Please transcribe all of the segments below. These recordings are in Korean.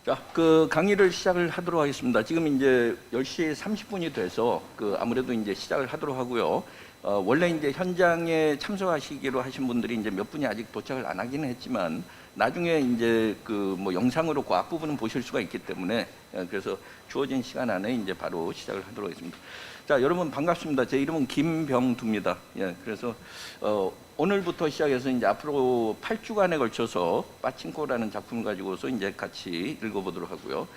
자, 그 강의를 시작을 하도록 하겠습니다. 지금 이제 10시 30분이 돼서 아무래도 이제 시작을 하도록 하고요. 원래 이제 현장에 참석하시기로 하신 분들이 이제 몇 분이 아직 도착을 안 하기는 했지만 나중에 이제 뭐 영상으로 그 앞부분은 보실 수가 있기 때문에 그래서 주어진 시간 안에 이제 바로 시작을 하도록 하겠습니다. 자, 여러분 반갑습니다. 제 이름은 김병두입니다. 그래서 오늘부터 시작해서 이제 앞으로 8주간에 걸쳐서 빠친코라는 작품을 가지고서 이제 같이 읽어보도록 하고요.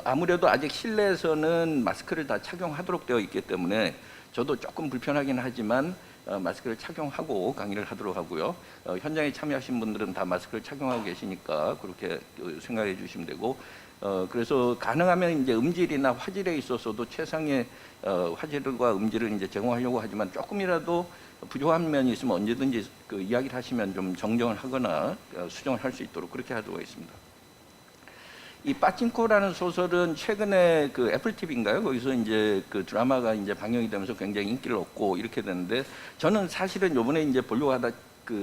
아무래도 아직 실내에서는 마스크를 다 착용하도록 되어 있기 때문에 저도 조금 불편하긴 하지만 마스크를 착용하고 강의를 하도록 하고요. 현장에 참여하신 분들은 다 마스크를 착용하고 계시니까 그렇게 생각해 주시면 되고, 그래서 가능하면 이제 음질이나 화질에 있어서도 최상의 화질과 음질을 이제 제공하려고 하지만 조금이라도 부족한 면이 있으면 언제든지 이야기를 하시면 좀 정정을 하거나 수정을 할 수 있도록 그렇게 하도록 하겠습니다. 이 빠친코라는 소설은 최근에 애플 TV인가요? 거기서 이제 드라마가 이제 방영이 되면서 굉장히 인기를 얻고 이렇게 됐는데, 저는 사실은 요번에 이제 보려고 하다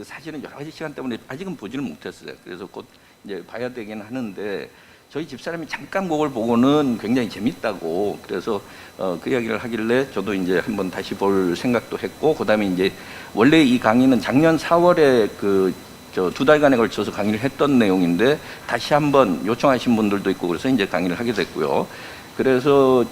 사실은 여러 가지 시간 때문에 아직은 보지를 못했어요. 그래서 곧 이제 봐야 되긴 하는데, 저희 집사람이 잠깐 그걸 보고는 굉장히 재밌다고 그래서 그 이야기를 하길래 저도 이제 한번 다시 볼 생각도 했고, 그다음에 이제 원래 이 강의는 작년 4월에 2달간에 걸쳐서 강의를 했던 내용인데 다시 한번 요청하신 분들도 있고 그래서 이제 강의를 하게 됐고요. 그래서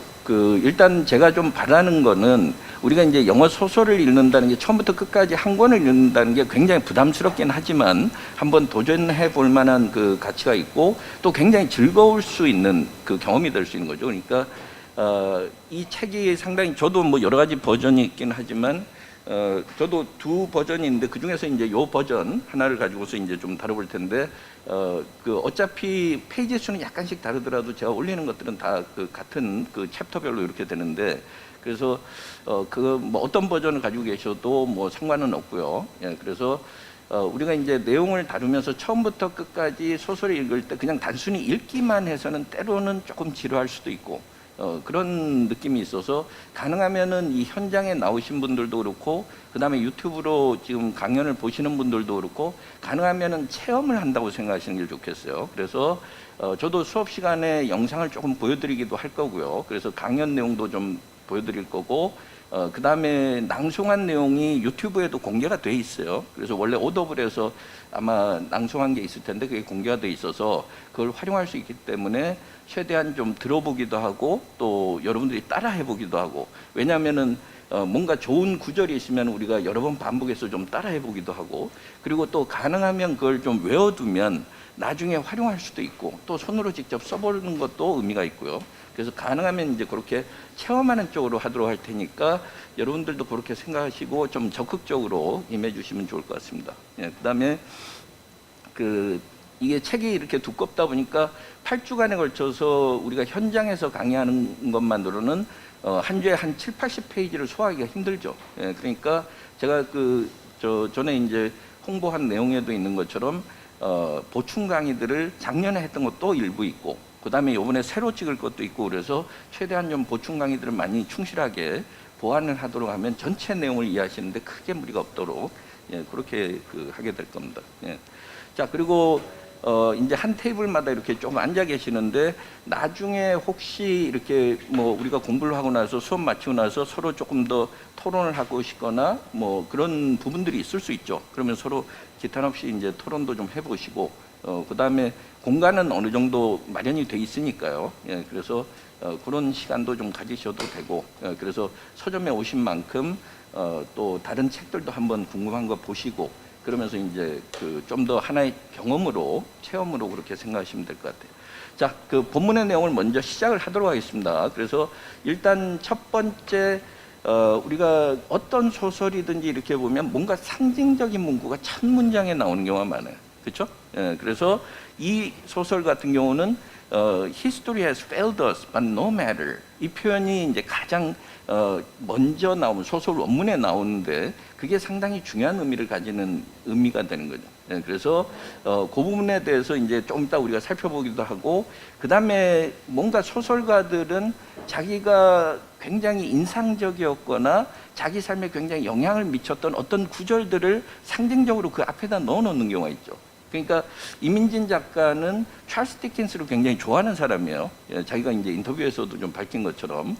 일단 제가 좀 바라는 거는, 우리가 이제 영어 소설을 읽는다는 게 처음부터 끝까지 한 권을 읽는다는 게 굉장히 부담스럽긴 하지만 한번 도전해 볼 만한 가치가 있고 또 굉장히 즐거울 수 있는 경험이 될 수 있는 거죠. 그러니까 이 책이 상당히, 저도 뭐 여러 가지 버전이 있긴 하지만 저도 두 버전이 있는데 그 중에서 이제 요 버전 하나를 가지고서 이제 좀 다뤄볼 텐데, 어차피 페이지 수는 약간씩 다르더라도 제가 올리는 것들은 다 같은 챕터별로 이렇게 되는데, 그래서 뭐 어떤 버전을 가지고 계셔도 뭐 상관은 없고요. 그래서 우리가 이제 내용을 다루면서 처음부터 끝까지 소설을 읽을 때 그냥 단순히 읽기만 해서는 때로는 조금 지루할 수도 있고, 그런 느낌이 있어서 가능하면은 이 현장에 나오신 분들도 그렇고 그 다음에 유튜브로 지금 강연을 보시는 분들도 그렇고 가능하면은 체험을 한다고 생각하시는 게 좋겠어요. 그래서 저도 수업 시간에 영상을 조금 보여드리기도 할 거고요. 그래서 강연 내용도 좀 보여드릴 거고, 그 다음에 낭송한 내용이 유튜브에도 공개가 돼 있어요. 그래서 원래 오더블에서 아마 낭송한 게 있을 텐데 그게 공개가 돼 있어서 그걸 활용할 수 있기 때문에 최대한 좀 들어보기도 하고 또 여러분들이 따라 해보기도 하고, 왜냐하면은 뭔가 좋은 구절이 있으면 우리가 여러 번 반복해서 좀 따라 해보기도 하고, 그리고 또 가능하면 그걸 좀 외워두면 나중에 활용할 수도 있고 또 손으로 직접 써보는 것도 의미가 있고요. 그래서 가능하면 이제 그렇게 체험하는 쪽으로 하도록 할 테니까 여러분들도 그렇게 생각하시고 좀 적극적으로 임해 주시면 좋을 것 같습니다. 그다음에 이게 책이 이렇게 두껍다 보니까 8주간에 걸쳐서 우리가 현장에서 강의하는 것만으로는 한 주에 한 7, 80페이지를 소화하기가 힘들죠. 그러니까 제가 전에 이제 홍보한 내용에도 있는 것처럼 보충 강의들을 작년에 했던 것도 일부 있고 그 다음에 이번에 새로 찍을 것도 있고, 그래서 최대한 좀 보충 강의들을 많이 충실하게 보완을 하도록 하면 전체 내용을 이해하시는데 크게 무리가 없도록 그렇게 하게 될 겁니다. 자, 그리고 이제 한 테이블마다 이렇게 좀 앉아 계시는데 나중에 혹시 이렇게 뭐 우리가 공부를 하고 나서 수업 마치고 나서 서로 조금 더 토론을 하고 싶거나 뭐 그런 부분들이 있을 수 있죠. 그러면 서로 기탄 없이 이제 토론도 좀 해보시고, 그 다음에 공간은 어느 정도 마련이 돼 있으니까요. 그래서 그런 시간도 좀 가지셔도 되고, 그래서 서점에 오신 만큼 또 다른 책들도 한번 궁금한 거 보시고 그러면서 이제 좀 더 하나의 경험으로, 체험으로 그렇게 생각하시면 될 것 같아요. 자, 본문의 내용을 먼저 시작을 하도록 하겠습니다. 그래서 일단 첫 번째, 우리가 어떤 소설이든지 이렇게 보면 뭔가 상징적인 문구가 첫 문장에 나오는 경우가 많아요. 그렇죠? 그래서 이 소설 같은 경우는 History has failed us, but no matter. 이 표현이 이제 가장 먼저 나오는 소설 원문에 나오는데 그게 상당히 중요한 의미를 가지는 의미가 되는 거죠. 그래서 그 부분에 대해서 이제 좀 이따 우리가 살펴보기도 하고, 그 다음에 뭔가 소설가들은 자기가 굉장히 인상적이었거나 자기 삶에 굉장히 영향을 미쳤던 어떤 구절들을 상징적으로 그 앞에다 넣어 놓는 경우가 있죠. 그러니까 이민진 작가는 찰스 디킨스를 굉장히 좋아하는 사람이에요. 자기가 이제 인터뷰에서도 좀 밝힌 것처럼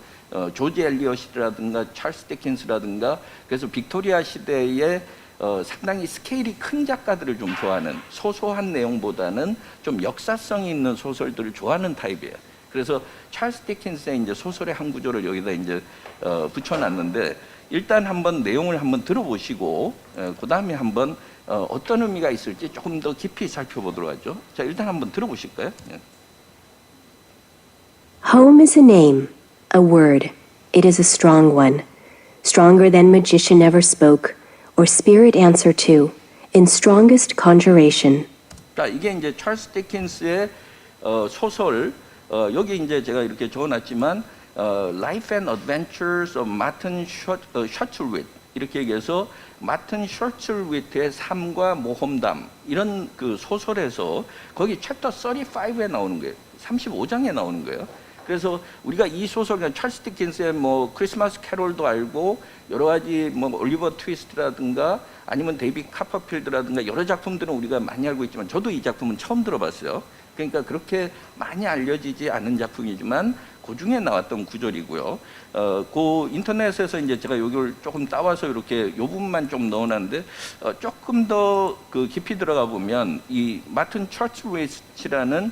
조지 엘리엇이라든가 찰스 디킨스라든가 그래서 빅토리아 시대에 상당히 스케일이 큰 작가들을 좀 좋아하는 소소한 내용보다는 좀 역사성이 있는 소설들을 좋아하는 타입이에요. 그래서 찰스 디킨스의 이제 소설의 한 구조를 여기다 이제 붙여놨는데 일단 한번 내용을 한번 들어보시고 그 다음에 한번 어떤 의미가 있을지 조금 더 깊이 살펴보도록 하죠. 자, 일단 한번 들어보실까요? Home is a name, a word. It is a strong one, stronger than magician ever spoke, or spirit answer to, in strongest conjuration. 자, 이게 이제 찰스 디킨스의 소설, 여기 이제 제가 이렇게 적어놨지만, Life and Adventures of Martin Chuzzlewit 이렇게 얘기해서 마틴 셔틀위트의 삶과 모험담 이런 그 소설에서 거기 챕터 35에 나오는 거예요. 35장에 나오는 거예요. 그래서 우리가 이 소설, 찰스 디킨스의 뭐 크리스마스 캐롤도 알고 여러 가지 뭐 올리버 트위스트라든가 아니면 데이비 카퍼필드라든가 여러 작품들은 우리가 많이 알고 있지만 저도 이 작품은 처음 들어봤어요. 그러니까 그렇게 많이 알려지지 않은 작품이지만 그 중에 나왔던 구절이고요. 그 인터넷에서 이제 제가 여기를 조금 따와서 이렇게 요 부분만 좀 넣어놨는데 조금 더 그 깊이 들어가 보면 이 마틴 처츠웨이트라는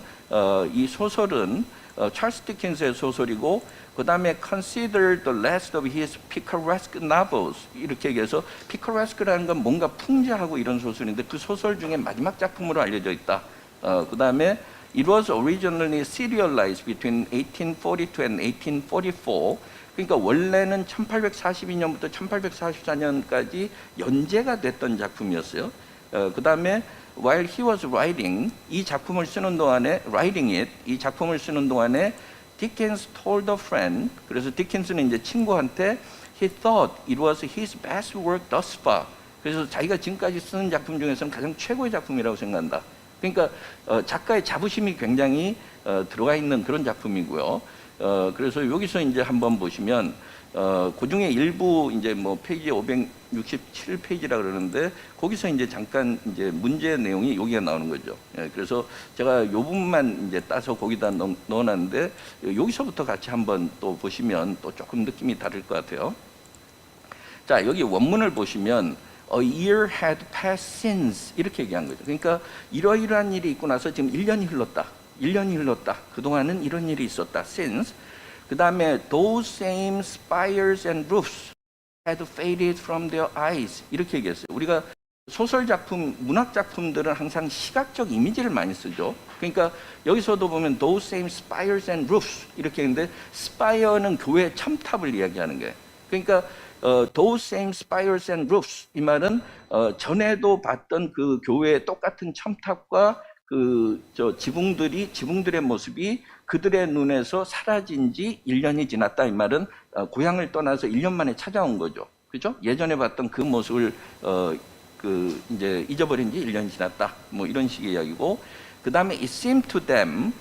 이 소설은 찰스 디킨스의 소설이고 그 다음에 Consider the last of his picaresque novels 이렇게 얘기해서 picaresque라는 건 뭔가 풍자하고 이런 소설인데 그 소설 중에 마지막 작품으로 알려져 있다. 그 다음에 It was originally serialized between 1842 and 1844. 그러니까 원래는 1842년부터 1844년까지 연재가 됐던 작품이었어요. 그 다음에 While he was writing, 이 작품을 쓰는 동안에 writing it, 이 작품을 쓰는 동안에 Dickens told a friend, 그래서 디킨스는 이제 친구한테 he thought it was his best work thus far. 그래서 자기가 지금까지 쓰는 작품 중에서는 가장 최고의 작품이라고 생각한다. 그러니까 작가의 자부심이 굉장히 들어가 있는 그런 작품이고요. 그래서 여기서 이제 한번 보시면 그 중에 일부 이제 뭐 페이지 567페이지라 그러는데 거기서 이제 잠깐 이제 문제 내용이 여기가 나오는 거죠. 그래서 제가 요 부분만 이제 따서 거기다 넣어놨는데 여기서부터 같이 한번 또 보시면 또 조금 느낌이 다를 것 같아요. 자, 여기 원문을 보시면 A year had passed since 이렇게 얘기한 거죠. 그러니까 이러이러한 일이 있고 나서 지금 1년이 흘렀다. 1년이 흘렀다. 그동안은 이런 일이 있었다. Since. 그 다음에 those same spires and roofs had faded from their eyes 이렇게 얘기했어요. 우리가 소설 작품, 문학 작품들은 항상 시각적 이미지를 많이 쓰죠. 그러니까 여기서도 보면 those same spires and roofs 이렇게 했는데 spire는 교회의 첨탑을 이야기하는 거예요. 그러니까 those same spires and roofs 이 말은 전에도 봤던 그 교회의 똑같은 첨탑과 그 지붕들의 모습이 그들의 눈에서 사라진 지 1년이 지났다. 이 말은 고향을 떠나서 1년 만에 찾아온 거죠. 그죠? 예전에 봤던 그 모습을 이제 잊어버린 지 1년이 지났다. 뭐 이런 식의 이야기고, 그 다음에 it seemed to them,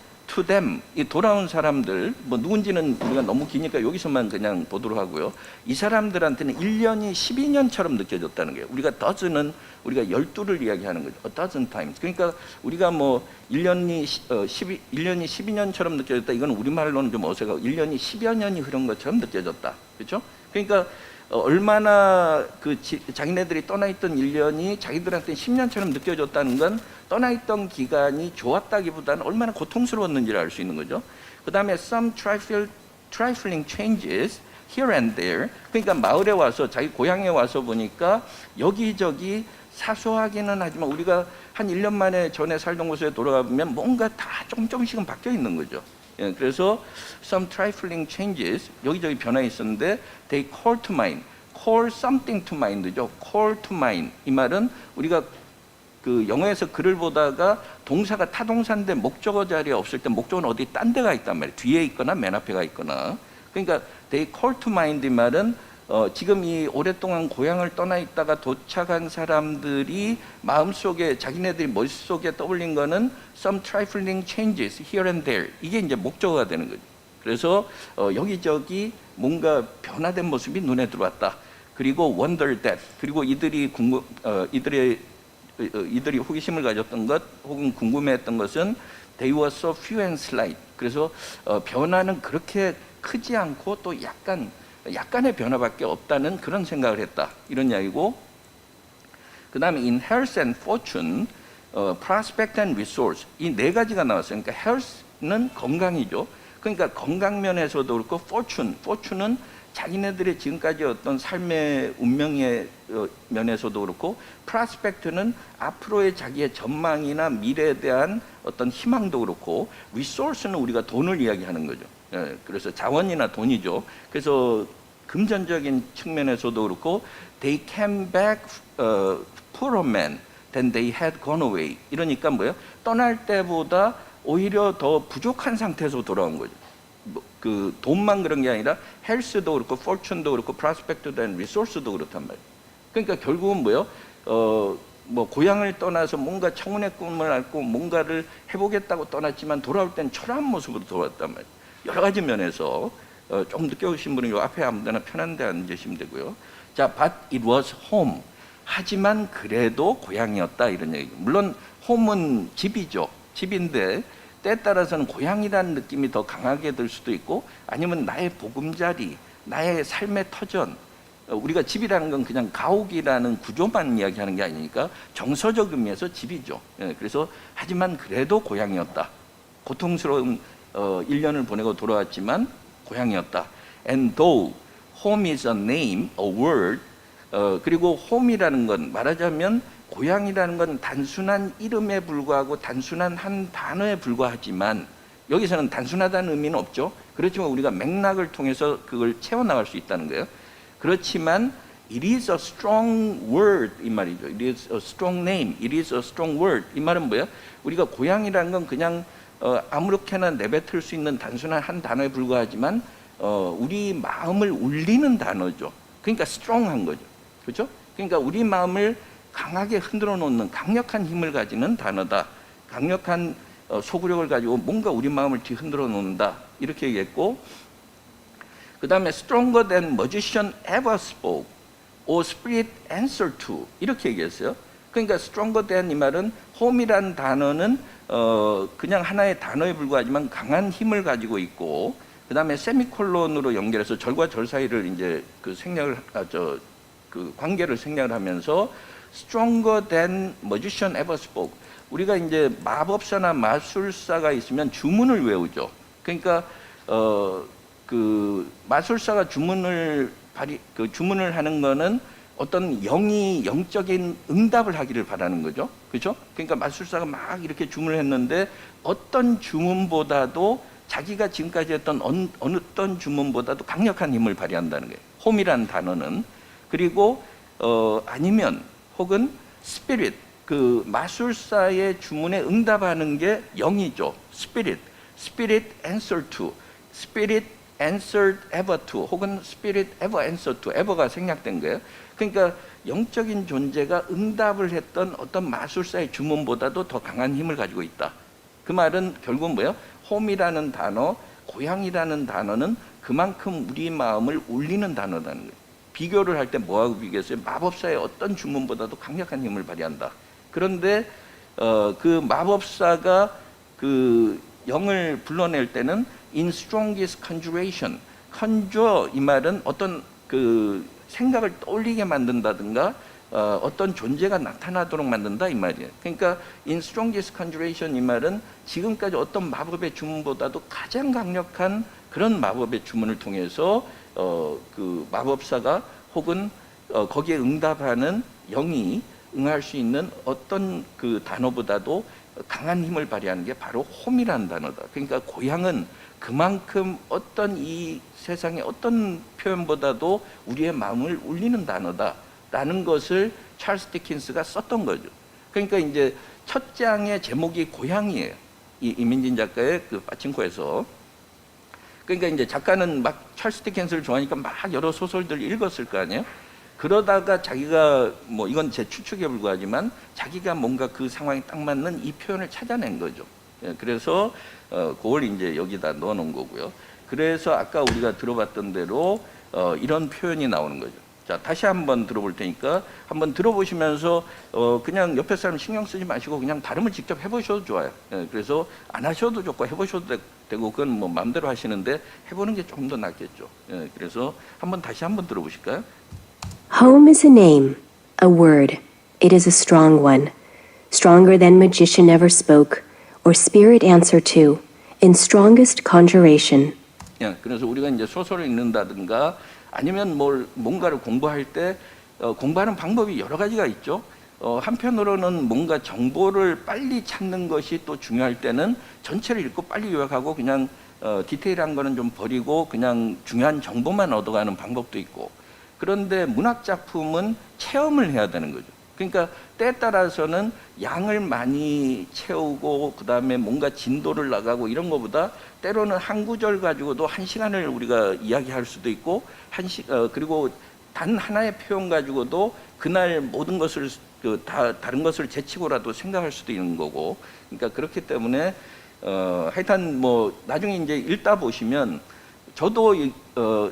이 돌아온 사람들, 뭐 누군지는 우리가 너무 기니까 여기서만 그냥 보도록 하고요. 이 사람들한테는 1년이 12년처럼 느껴졌다는 거예요. 우리가 dozen은 우리가 12를 이야기하는 거죠. A dozen times. 그러니까 우리가 뭐 1년이 12년처럼 느껴졌다. 이건 우리말로는 좀 어색하고 1년이 10여 년이 흐른 것처럼 느껴졌다. 그렇죠? 그러니까 얼마나 자기네들이 떠나있던 1년이 자기들한테는 10년처럼 느껴졌다는 건 떠나있던 기간이 좋았다기보다는 얼마나 고통스러웠는지를 알 수 있는 거죠. 그 다음에 some trifling changes here and there. 그러니까 마을에 와서 자기 고향에 와서 보니까 여기저기 사소하기는 하지만 우리가 한 1년 만에 전에 살던 곳에 돌아가 보면 뭔가 다 조금씩은 바뀌어 있는 거죠. 예, 그래서 some trifling changes 여기저기 변화가 있었는데 they call to mind, call something to mind죠. call to mind 이 말은 우리가 그 영어에서 글을 보다가 동사가 타동사인데 목적어 자리에 없을 때 목적어는 어디 딴 데가 있단 말이에요. 뒤에 있거나 맨 앞에가 있거나. 그러니까 they call to mind 이 말은 지금 이 오랫동안 고향을 떠나 있다가 도착한 사람들이 마음속에 자기네들이 머릿속에 떠올린 거는 some trifling changes here and there 이게 이제 목적어가 되는 거죠. 그래서 여기저기 뭔가 변화된 모습이 눈에 들어왔다. 그리고 wonder that 그리고 이들의 이들이 호기심을 가졌던 것 혹은 궁금해했던 것은 they were so few and slight. 그래서 변화는 그렇게 크지 않고 또 약간의 변화밖에 없다는 그런 생각을 했다. 이런 이야기고, 그 다음에 in health and fortune, prospect and resource, 이 네 가지가 나왔어요. 그러니까 health는 건강이죠. 그러니까 건강 면에서도 그렇고 fortune는 자기네들의 지금까지 어떤 삶의 운명의 면에서도 그렇고, prospect는 앞으로의 자기의 전망이나 미래에 대한 어떤 희망도 그렇고, resource는 우리가 돈을 이야기하는 거죠. 그래서 자원이나 돈이죠. 그래서 금전적인 측면에서도 그렇고, they came back poorer men than they had gone away. 이러니까 뭐예요? 떠날 때보다 오히려 더 부족한 상태에서 돌아온 거죠. 그 돈만 그런 게 아니라 헬스도 그렇고, fortune도 그렇고, prospect도 and resource도 그렇단 말이에요. 그러니까 결국은 뭐예요? 뭐 고향을 떠나서 뭔가 청운의 꿈을 앓고 뭔가를 해보겠다고 떠났지만 돌아올 땐 초라한 모습으로 돌아왔단 말이에요. 여러 가지 면에서 좀 늦게 오신 분은 요 앞에 아무데나 편한 데 앉으시면 되고요. 자, but it was home. 하지만 그래도 고향이었다, 이런 얘기죠. 물론 홈은 집이죠. 집인데 때에 따라서는 고향이라는 느낌이 더 강하게 들 수도 있고, 아니면 나의 보금자리, 나의 삶의 터전. 우리가 집이라는 건 그냥 가옥이라는 구조만 이야기하는 게 아니니까 정서적 의미에서 집이죠. 그래서 하지만 그래도 고향이었다. 고통스러운 1년을 보내고 돌아왔지만 고향이었다. And though home is a name, a word, 그리고 home이라는 건 말하자면 고향이라는 건 단순한 이름에 불과하고 단순한 한 단어에 불과하지만, 여기서는 단순하다는 의미는 없죠. 그렇지만 우리가 맥락을 통해서 그걸 채워나갈 수 있다는 거예요. 그렇지만 it is a strong word, 이 말이죠. It is a strong name, it is a strong word. 이 말은 뭐예요? 우리가 고향이라는 건 그냥 아무렇게나 내뱉을 수 있는 단순한 한 단어에 불과하지만 우리 마음을 울리는 단어죠. 그러니까 strong한 거죠. 그렇죠? 그러니까 우리 마음을 강하게 흔들어 놓는 강력한 힘을 가지는 단어다. 강력한 소구력을 가지고 뭔가 우리 마음을 뒤흔들어 놓는다. 이렇게 얘기했고, 그 다음에 stronger than magician ever spoke or spirit answered to, 이렇게 얘기했어요. 그러니까 stronger than 이 말은 home이라는 단어는 그냥 하나의 단어에 불과하지만 강한 힘을 가지고 있고, 그 다음에 세미콜론으로 연결해서 절과 절 사이를 이제 그 생략을 그 관계를 생략을 하면서 stronger than magician ever spoke. 우리가 이제 마법사나 마술사가 있으면 주문을 외우죠. 그러니까 그 마술사가 주문을 하는 거는 어떤 영적인 응답을 하기를 바라는 거죠. 그렇죠? 그러니까 마술사가 막 이렇게 주문을 했는데 어떤 주문보다도 자기가 지금까지 했던 어느 어떤 주문보다도 강력한 힘을 발휘한다는 거예요. 홈이라는 단어는. 그리고 아니면 혹은 스피릿, 그 마술사의 주문에 응답하는 게 영이죠. 스피릿 answer to, spirit answered ever to, 혹은 spirit ever answered to, ever가 생략된 거예요. 그러니까 영적인 존재가 응답을 했던 어떤 마술사의 주문보다도 더 강한 힘을 가지고 있다. 그 말은 결국은 뭐예요? 홈이라는 단어, 고향이라는 단어는 그만큼 우리 마음을 울리는 단어라는 거예요. 비교를 할 때 뭐하고 비교했어요? 마법사의 어떤 주문보다도 강력한 힘을 발휘한다. 그런데 그 마법사가 그 영을 불러낼 때는 in strongest conjuration, conjure 이 말은 어떤 그 생각을 떠올리게 만든다든가 어떤 존재가 나타나도록 만든다, 이 말이에요. 그러니까 in strongest conjuration 이 말은 지금까지 어떤 마법의 주문보다도 가장 강력한 그런 마법의 주문을 통해서 그 마법사가 혹은 거기에 응답하는 영이 응할 수 있는 어떤 그 단어보다도 강한 힘을 발휘하는 게 바로 홈이라는 단어다. 그러니까 고향은 그만큼 어떤 이 세상의 어떤 표현보다도 우리의 마음을 울리는 단어다라는 것을 찰스 디킨스가 썼던 거죠. 그러니까 이제 첫 장의 제목이 고향이에요. 이 이민진 작가의 그 파친코에서. 그러니까 이제 작가는 막 찰스 디킨스를 좋아하니까 막 여러 소설들 읽었을 거 아니에요. 그러다가 자기가 뭐 이건 제 추측에 불과하지만 자기가 뭔가 그 상황에 딱 맞는 이 표현을 찾아낸 거죠. 그래서 그걸 이제 여기다 넣어놓은 거고요. 그래서 아까 우리가 들어봤던 대로 이런 표현이 나오는 거죠. 자, 다시 한번 들어볼 테니까 한번 들어보시면서 그냥 옆에 사람 신경 쓰지 마시고 그냥 발음을 직접 해보셔도 좋아요. 예, 그래서 안 하셔도 좋고 해보셔도 되고 그건 뭐 마음대로 하시는데 해보는 게 조금 더 낫겠죠. 예, 그래서 한번 다시 한번 들어보실까요? Home is a name, a word. It is a strong one, stronger than magician ever spoke, or spirit answer to, in strongest conjuration. 예, 그래서 우리가 이제 소설을 읽는다든가 아니면 뭔가를 공부할 때 공부하는 방법이 여러 가지가 있죠. 한편으로는 뭔가 정보를 빨리 찾는 것이 또 중요할 때는 전체를 읽고 빨리 요약하고 그냥 디테일한 거는 좀 버리고 그냥 중요한 정보만 얻어가는 방법도 있고, 그런데 문학 작품은 체험을 해야 되는 거죠. 그러니까 때에 따라서는 양을 많이 채우고 그다음에 뭔가 진도를 나가고 이런 것보다 때로는 한 구절 가지고도 한 시간을 우리가 이야기할 수도 있고 그리고 단 하나의 표현 가지고도 그날 모든 것을 다른 것을 제치고라도 생각할 수도 있는 거고, 그러니까 그렇기 때문에 하여튼 뭐 나중에 이제 읽다 보시면 저도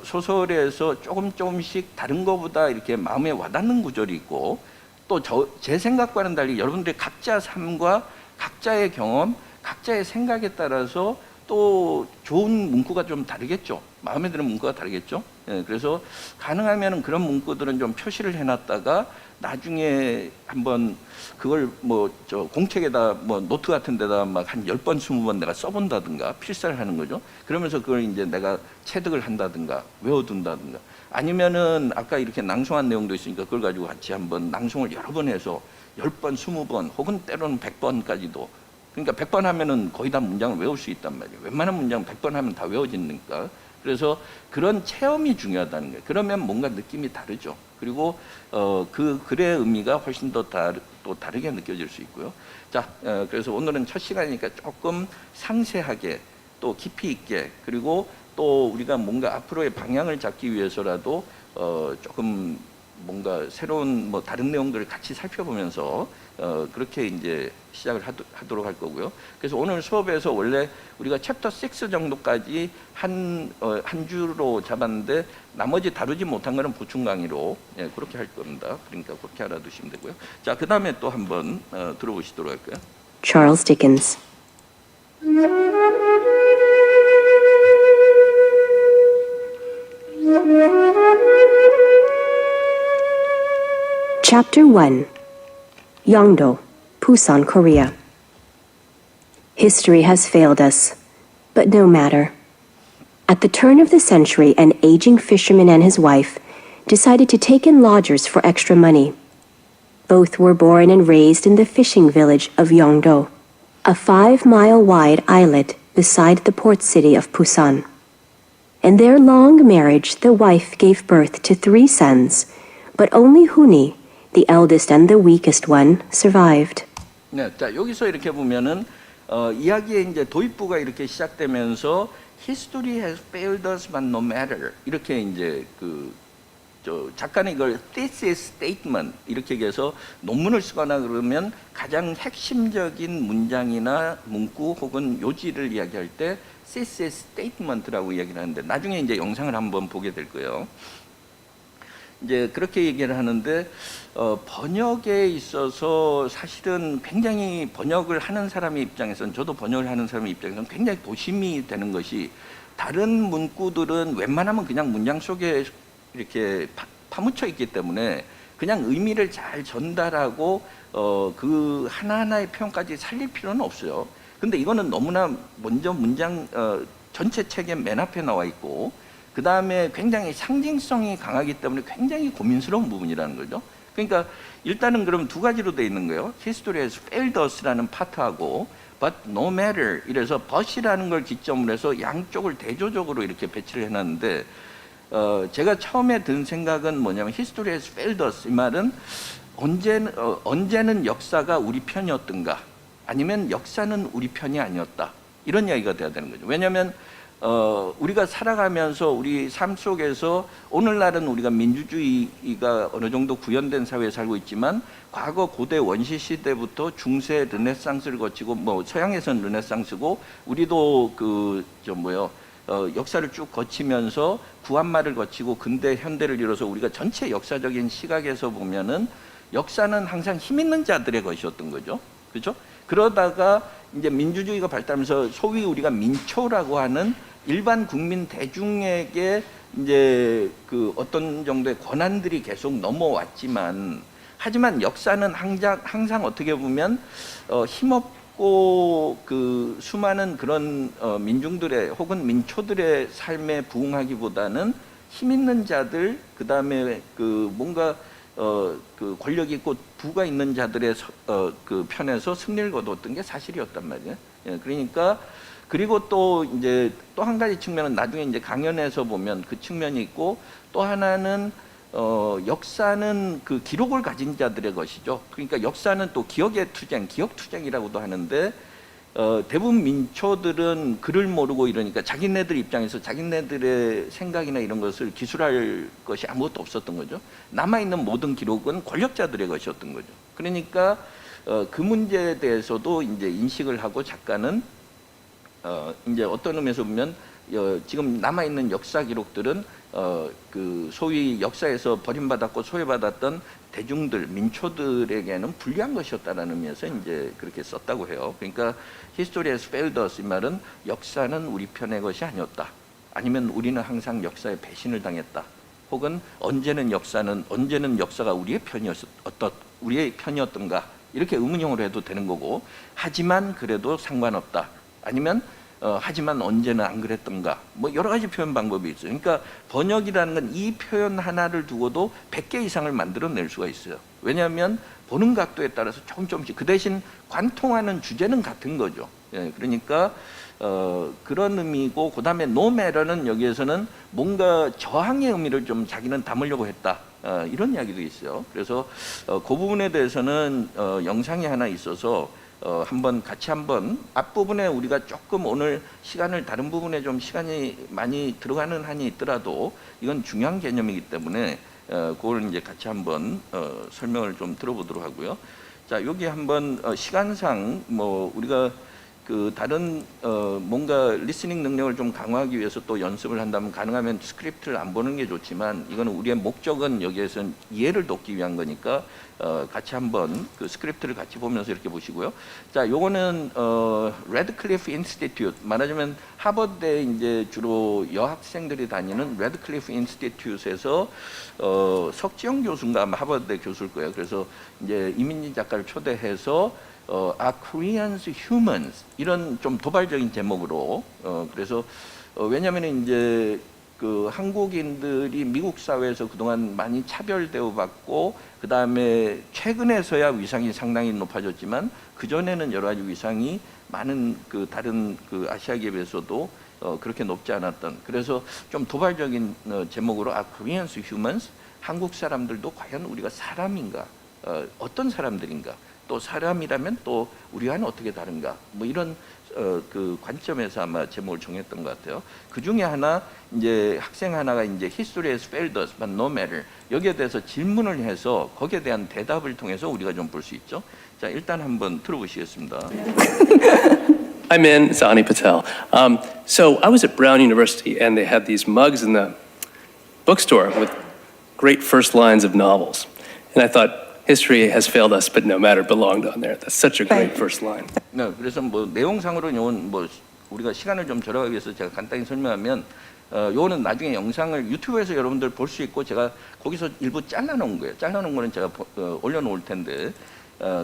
소설에서 조금씩 다른 것보다 이렇게 마음에 와닿는 구절이 있고, 또 제 생각과는 달리 여러분들의 각자 삶과 각자의 경험, 각자의 생각에 따라서 또 좋은 문구가 좀 다르겠죠. 마음에 드는 문구가 다르겠죠. 예, 그래서 가능하면 그런 문구들은 좀 표시를 해놨다가 나중에 한번 그걸 공책에다 노트 같은 데다 막 한 10번, 20번 내가 써본다든가 필사를 하는 거죠. 그러면서 그걸 이제 내가 체득을 한다든가 외워둔다든가, 아니면은 아까 이렇게 낭송한 내용도 있으니까 그걸 가지고 같이 한번 낭송을 여러 번 해서 10번, 20번 혹은 때로는 100번까지도, 그러니까 100번 하면은 거의 다 문장을 외울 수 있단 말이에요. 웬만한 문장 100번 하면 다 외워지니까. 그래서 그런 체험이 중요하다는 거예요. 그러면 뭔가 느낌이 다르죠. 그리고 그 글의 의미가 훨씬 더 또 다르게 느껴질 수 있고요. 자, 그래서 오늘은 첫 시간이니까 조금 상세하게 또 깊이 있게, 그리고 또 우리가 뭔가 앞으로의 방향을 잡기 위해서라도 조금 뭔가 새로운 다른 내용들을 같이 살펴보면서 그렇게 이제 시작을 하도록 할 거고요. 그래서 오늘 수업에서 원래 우리가 챕터 6 정도까지 한 주로 잡았는데 나머지 다루지 못한 거는 보충 강의로 그렇게 할 겁니다. 그러니까 그렇게 알아두시면 되고요. 자, 그 다음에 또 한번 들어보시도록 할까요? Charles Dickens. Chapter 1. Yongdo, Busan, Korea. History has failed us, but no matter. At the turn of the century, an aging fisherman and his wife decided to take in lodgers for extra money. Both were born and raised in the fishing village of Yongdo, a 5-mile-wide islet beside the port city of Busan. In their long marriage, the wife gave birth to 3 sons, but only Huni, the eldest and the weakest one, survived. 네, 자, 여기서 이렇게 보면은 이야기의 이제 도입부가 이렇게 시작되면서 History has failed us, but no matter, 이렇게 이제 작가는 이걸 thesis statement 이렇게 해서 논문을 쓰거나 그러면 가장 핵심적인 문장이나 문구 혹은 요지를 이야기할 때 thesis statement라고 이야기를 하는데, 나중에 이제 영상을 한번 보게 될 거예요. 이제 그렇게 얘기를 하는데 번역에 있어서 사실은 굉장히 번역을 하는 사람의 입장에서는, 저도 번역을 하는 사람의 입장에서는 굉장히 고심이 되는 것이, 다른 문구들은 웬만하면 그냥 문장 속에 이렇게 파묻혀 있기 때문에 그냥 의미를 잘 전달하고 그 하나하나의 표현까지 살릴 필요는 없어요. 근데 이거는 너무나 먼저 문장 전체 책의 맨 앞에 나와 있고, 그 다음에 굉장히 상징성이 강하기 때문에 굉장히 고민스러운 부분이라는 거죠. 그러니까 일단은 그럼 2가지로 되어 있는 거예요. History has failed us라는 파트하고 but no matter, 이래서 but이라는 걸 기점으로 해서 양쪽을 대조적으로 이렇게 배치를 해놨는데, 제가 처음에 든 생각은 뭐냐면 History has failed us, 이 말은 언제는 역사가 우리 편이었던가, 아니면 역사는 우리 편이 아니었다, 이런 이야기가 돼야 되는 거죠. 왜냐하면 우리가 살아가면서 우리 삶 속에서 오늘날은 우리가 민주주의가 어느 정도 구현된 사회에 살고 있지만, 과거 고대 원시 시대부터 중세 르네상스를 거치고 서양에서는 르네상스고 우리도 역사를 쭉 거치면서 구한말을 거치고 근대 현대를 이뤄서 우리가 전체 역사적인 시각에서 보면은 역사는 항상 힘 있는 자들의 것이었던 거죠. 그렇죠? 그러다가 이제 민주주의가 발달하면서 소위 우리가 민초라고 하는 일반 국민 대중에게 이제 그 어떤 정도의 권한들이 계속 넘어왔지만, 하지만 역사는 항상 어떻게 보면 힘없고 그 수많은 그런 민중들의 혹은 민초들의 삶에 부응하기보다는 힘 있는 자들, 그 다음에 그 뭔가 그 권력 있고 부가 있는 자들의 그 편에서 승리를 거두었던 게 사실이었단 말이에요. 예, 그러니까 그리고 또 이제 또 한 가지 측면은 나중에 이제 강연에서 보면 그 측면이 있고, 또 하나는 역사는 그 기록을 가진 자들의 것이죠. 그러니까 역사는 또 기억의 투쟁, 기억 투쟁이라고도 하는데 대부분 민초들은 글을 모르고 이러니까 자기네들 입장에서 자기네들의 생각이나 이런 것을 기술할 것이 아무것도 없었던 거죠. 남아있는 모든 기록은 권력자들의 것이었던 거죠. 그러니까 그 문제에 대해서도 이제 인식을 하고 작가는 이제 어떤 의미에서 보면 지금 남아있는 역사 기록들은 그 소위 역사에서 버림받았고 소외받았던 대중들, 민초들에게는 불리한 것이었다라는 의미에서 이제 그렇게 썼다고 해요. 그러니까 History has failed us 이 말은 역사는 우리 편의 것이 아니었다. 아니면 우리는 항상 역사에 배신을 당했다. 혹은 언제는 역사가 우리의 편이었던가, 이렇게 의문형으로 해도 되는 거고, 하지만 그래도 상관없다. 아니면 하지만 언제는 안 그랬던가, 뭐 여러 가지 표현 방법이 있어요. 그러니까 번역이라는 건 이 표현 하나를 두고도 100개 이상을 만들어낼 수가 있어요. 왜냐하면 보는 각도에 따라서 조금씩, 그 대신 관통하는 주제는 같은 거죠. 예, 그러니까 그런 의미고, 그 다음에 no matter는 여기에서는 뭔가 저항의 의미를 좀 자기는 담으려고 했다, 이런 이야기도 있어요. 그래서 그 부분에 대해서는 영상이 하나 있어서 같이 한번 앞부분에 우리가 조금 오늘 시간을 다른 부분에 좀 시간이 많이 들어가는 한이 있더라도 이건 중요한 개념이기 때문에 그걸 이제 같이 한번 설명을 좀 들어보도록 하고요. 자, 여기 한번 시간상 뭐 우리가 그 다른 뭔가 리스닝 능력을 좀 강화하기 위해서 또 연습을 한다면 가능하면 스크립트를 안 보는 게 좋지만, 이거는 우리의 목적은 여기에서는 이해를 돕기 위한 거니까 같이 한번 그 스크립트를 같이 보면서 이렇게 보시고요. 자, 요거는 레드클리프 인스티튜트, 말하자면 하버드에 이제 주로 여학생들이 다니는 레드클리프 인스티튜트에서 석지영 교수인가 아마 하버드대 교수일 거예요. 그래서 이제 이민지 작가를 초대해서 Are Koreans Humans? 이런 좀 도발적인 제목으로 그래서 왜냐하면 이제 그 한국인들이 미국 사회에서 그동안 많이 차별 대우받고, 그 다음에 최근에서야 위상이 상당히 높아졌지만 그 전에는 여러 가지 위상이 많은 그 다른 그 아시아계에 비해서도 그렇게 높지 않았던, 그래서 좀 도발적인 제목으로 Are Koreans Humans? 한국 사람들도 과연 우리가 사람인가? 어떤 사람들인가? 또 사람이라면 또 우리와는 어떻게 다른가? 뭐 이런 그 관점에서 아마 제목을 정했던 것 같아요. 그 중에 하나 이제 학생 하나가 이제 History has failed us, but no matter, 여기에 대해서 질문을 해서 거기에 대한 대답을 통해서 우리가 좀 볼 수 있죠. 자, 일단 한번 들어보시겠습니다. Hi, Min. It's Ani Patel. So I was at Brown University, and they had these mugs in the bookstore with great first lines of novels. And I thought, history has failed us, but no matter belonged on there. That's such a great first line. 네, 그래서 뭐 내용상으로는 요건 뭐 우리가 시간을 좀 절약하기 위해서 제가 간단히 설명하면 요거는 나중에 영상을 유튜브에서 여러분들 볼 수 있고, 제가 거기서 일부 잘라놓은 거예요. 잘라놓은 거는 제가 올려놓을 텐데,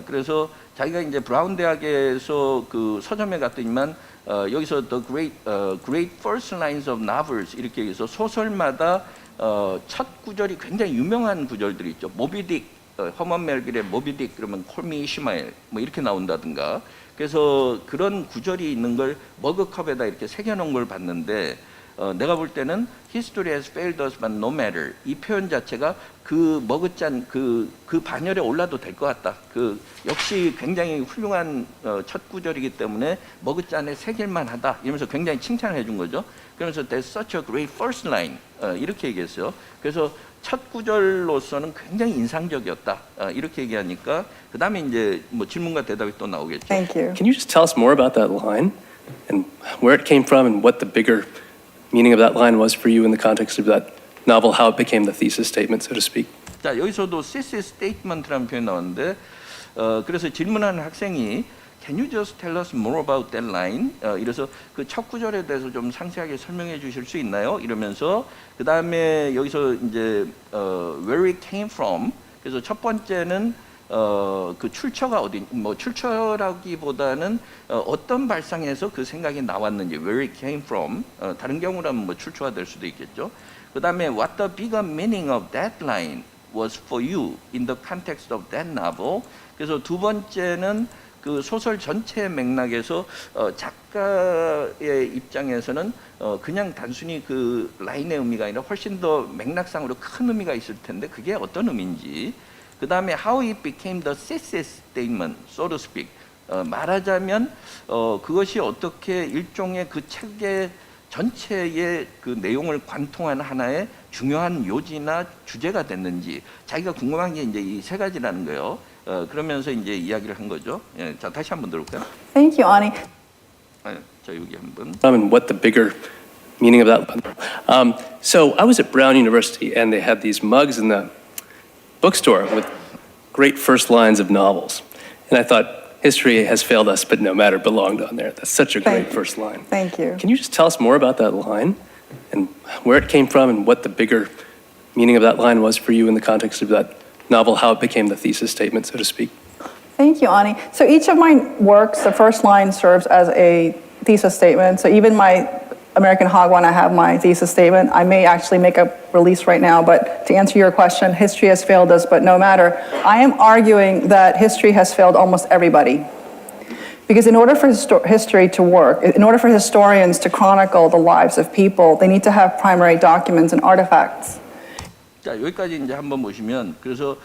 그래서 자기가 이제 브라운 대학에서 그 서점에 갔더니만 여기서 The Great First Lines of Novels 이렇게 해서 소설마다 첫 구절이 굉장히 유명한 구절들이 있죠. 모비딕, 허먼 멜빌의 모비딕 그러면 콜미 이시마엘 뭐 이렇게 나온다든가, 그래서 그런 구절이 있는 걸 머그컵에다 이렇게 새겨놓은 걸 봤는데, 내가 볼 때는 History has failed us but no matter, 이 표현 자체가 그 머그잔 그 반열에 올라도 될 것 같다. 그 역시 굉장히 훌륭한 첫 구절이기 때문에 머그잔에 새길만 하다, 이러면서 굉장히 칭찬을 해준 거죠. 그러면서 That's such a great first line, 이렇게 얘기했어요. 그래서 첫 구절로서는 굉장히 인상적이었다, 이렇게 얘기하니까 그 다음에 이제 뭐 질문과 대답이 또 나오겠죠. Thank you. Can you just tell us more about that line and where it came from and what the bigger meaning of that line was for you in the context of that novel, how it became the thesis statement, so to speak. 자, 여기서도 thesis statement라는 표현이 나왔는데 그래서 질문하는 학생이 Can you just tell us more about that line? 이래서 그 첫 구절에 대해서 좀 상세하게 설명해 주실 수 있나요? 이러면서 그 다음에 여기서 이제 where it came from. 그래서 첫 번째는 그 출처가 어디, 뭐 출처라기보다는 어떤 발상에서 그 생각이 나왔는지, where it came from. 다른 경우라면 뭐 출처가 될 수도 있겠죠. 그 다음에 what the bigger meaning of that line was for you in the context of that novel. 그래서 두 번째는 그 소설 전체 맥락에서 작가의 입장에서는 그냥 단순히 그 라인의 의미가 아니라 훨씬 더 맥락상으로 큰 의미가 있을 텐데 그게 어떤 의미인지. 그 다음에 how it became the thesis statement, so to speak. 말하자면 그것이 어떻게 일종의 그 책의 전체의 그 내용을 관통하는 하나의 중요한 요지나 주제가 됐는지 자기가 궁금한 게 이제 이 세 가지라는 거예요. 그러면서 이제 이야기를 한 거죠. 예, 자 다시 한번 들어볼까요? Thank you, Ani. 자 여기 한번. And what the bigger meaning of that. So I was at Brown University, and they had these mugs in the bookstore with great first lines of novels, and I thought history has failed us, but no matter belonged on there. That's such a great Thank you. first line. Thank you. Can you just tell us more about that line and where it came from and what the bigger meaning of that line was for you in the context of that novel, how it became the thesis statement, so to speak? Thank you, Ani. So each of my works, the first line serves as a thesis statement. So even my American Hog one, I have my thesis statement. I may actually make a release right now, but to answer your question, history has failed us, but no matter. I am arguing that history has failed almost everybody. Because in order for history to work, in order for historians to chronicle the lives of people, they need to have primary documents and artifacts. 자 여기까지 이제 한번 보시면 그래서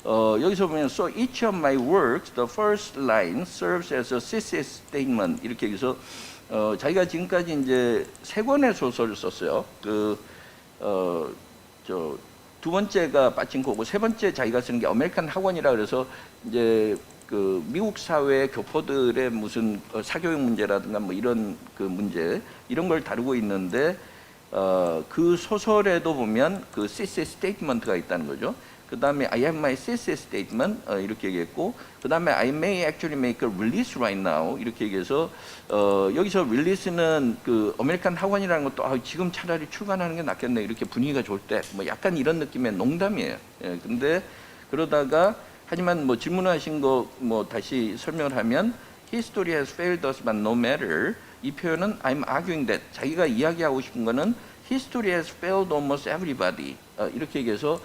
여기서 보면 so each of my works, the first line serves as a thesis statement 이렇게 해서 자기가 지금까지 이제 세 권의 소설을 썼어요. 두 번째가 빠친코고 세 번째 자기가 쓰는 게 아메리칸 학원이라 그래서 이제 그 미국 사회 교포들의 무슨 사교육 문제라든가 뭐 이런 그 문제 이런 걸 다루고 있는데 그 소설에도 보면 그 thesis statement가 있다는 거죠. 그 다음에 I have my thesis statement 이렇게 얘기했고 그 다음에 I may actually make a release right now 이렇게 얘기해서 여기서 release는 그 아메리칸 학원이라는 것도 지금 차라리 출간하는 게 낫겠네 이렇게 분위기가 좋을 때 뭐 약간 이런 느낌의 농담이에요. 예, 근데 그러다가 하지만 뭐 질문하신 거 뭐 다시 설명을 하면 History has failed us but no matter 이 표현은 I'm arguing that 자기가 이야기하고 싶은 거는 History has failed almost everybody 이렇게 얘기해서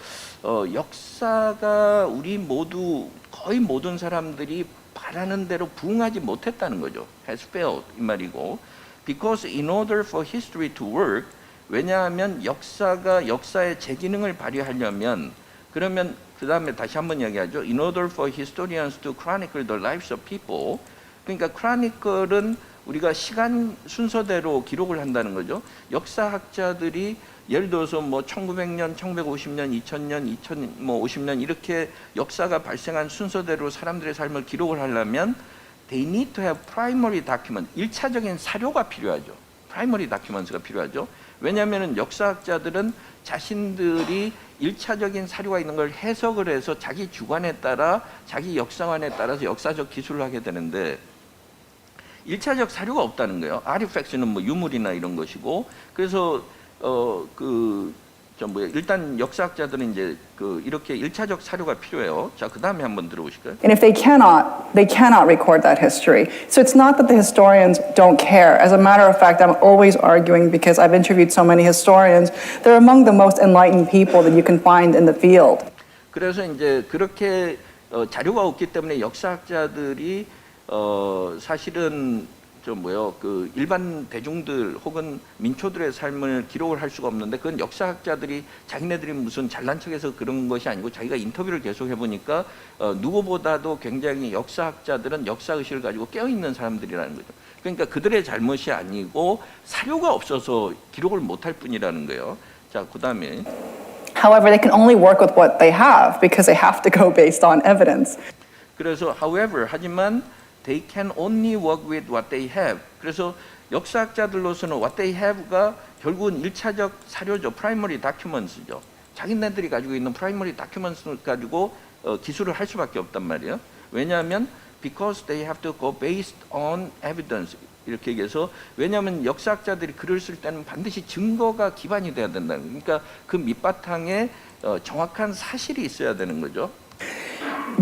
역사가 우리 모두 거의 모든 사람들이 바라는 대로 부응하지 못했다는 거죠. Has failed 이 말이고 because in order for history to work 왜냐하면 역사가 역사의 제 기능을 발휘하려면 그러면 그 다음에 다시 한번 이야기하죠. In order for historians to chronicle the lives of people 그러니까 chronicle은 우리가 시간 순서대로 기록을 한다는 거죠. 역사학자들이 예를 들어서 뭐 1900년, 1950년, 2000년, 2050년 이렇게 역사가 발생한 순서대로 사람들의 삶을 기록을 하려면 they need to have primary document, 1차적인 사료가 필요하죠. primary documents가 필요하죠. 왜냐하면 역사학자들은 자신들이 1차적인 사료가 있는 걸 해석을 해서 자기 주관에 따라 자기 역사관에 따라서 역사적 기술을 하게 되는데 1차적 사료가 없다는 거예요. 아티팩트는 뭐 유물이나 이런 것이고 그래서 일단 역사학자들은 이제 이렇게 1차적 사료가 필요해요. 자, 그다음에 한번 들어보실까요? And if they cannot record that history. So it's not that the historians don't care. As a matter of fact, I'm always arguing because I've interviewed so many historians. They're among the most enlightened people that you can find in the field. 그래서 이제 그렇게 자료가 없기 때문에 역사학자들이 사실은 그 일반 대중들 혹은 민초들의 삶을 기록을 할 수가 없는데 그건 역사학자들이 자기네들이 무슨 잘난 척해서 그런 것이 아니고 자기가 인터뷰를 계속 해보니까 누구보다도 굉장히 역사학자들은 역사의식을 가지고 깨어있는 사람들이라는 거죠. 그러니까 그들의 잘못이 아니고 사료가 없어서 기록을 못할 뿐이라는 거예요. 자, 그 다음에 However, they can only work with what they have because they have to go based on evidence. 그래서 however 하지만 they can only work with what they have. 그래서 역사학자들로서는 what they have가 결국은 1차적 사료죠. 프라이머리 다큐먼트죠. 자기네들이 가지고 있는 프라이머리 다큐먼트 가지고 기술을 할 수밖에 없단 말이에요. 왜냐하면 because they have to go based on evidence 이렇게 얘기해서 왜냐하면 역사학자들이 글을 쓸 때는 반드시 증거가 기반이 돼야 된다는 거예요. 그러니까 그 밑바탕에 정확한 사실이 있어야 되는 거죠.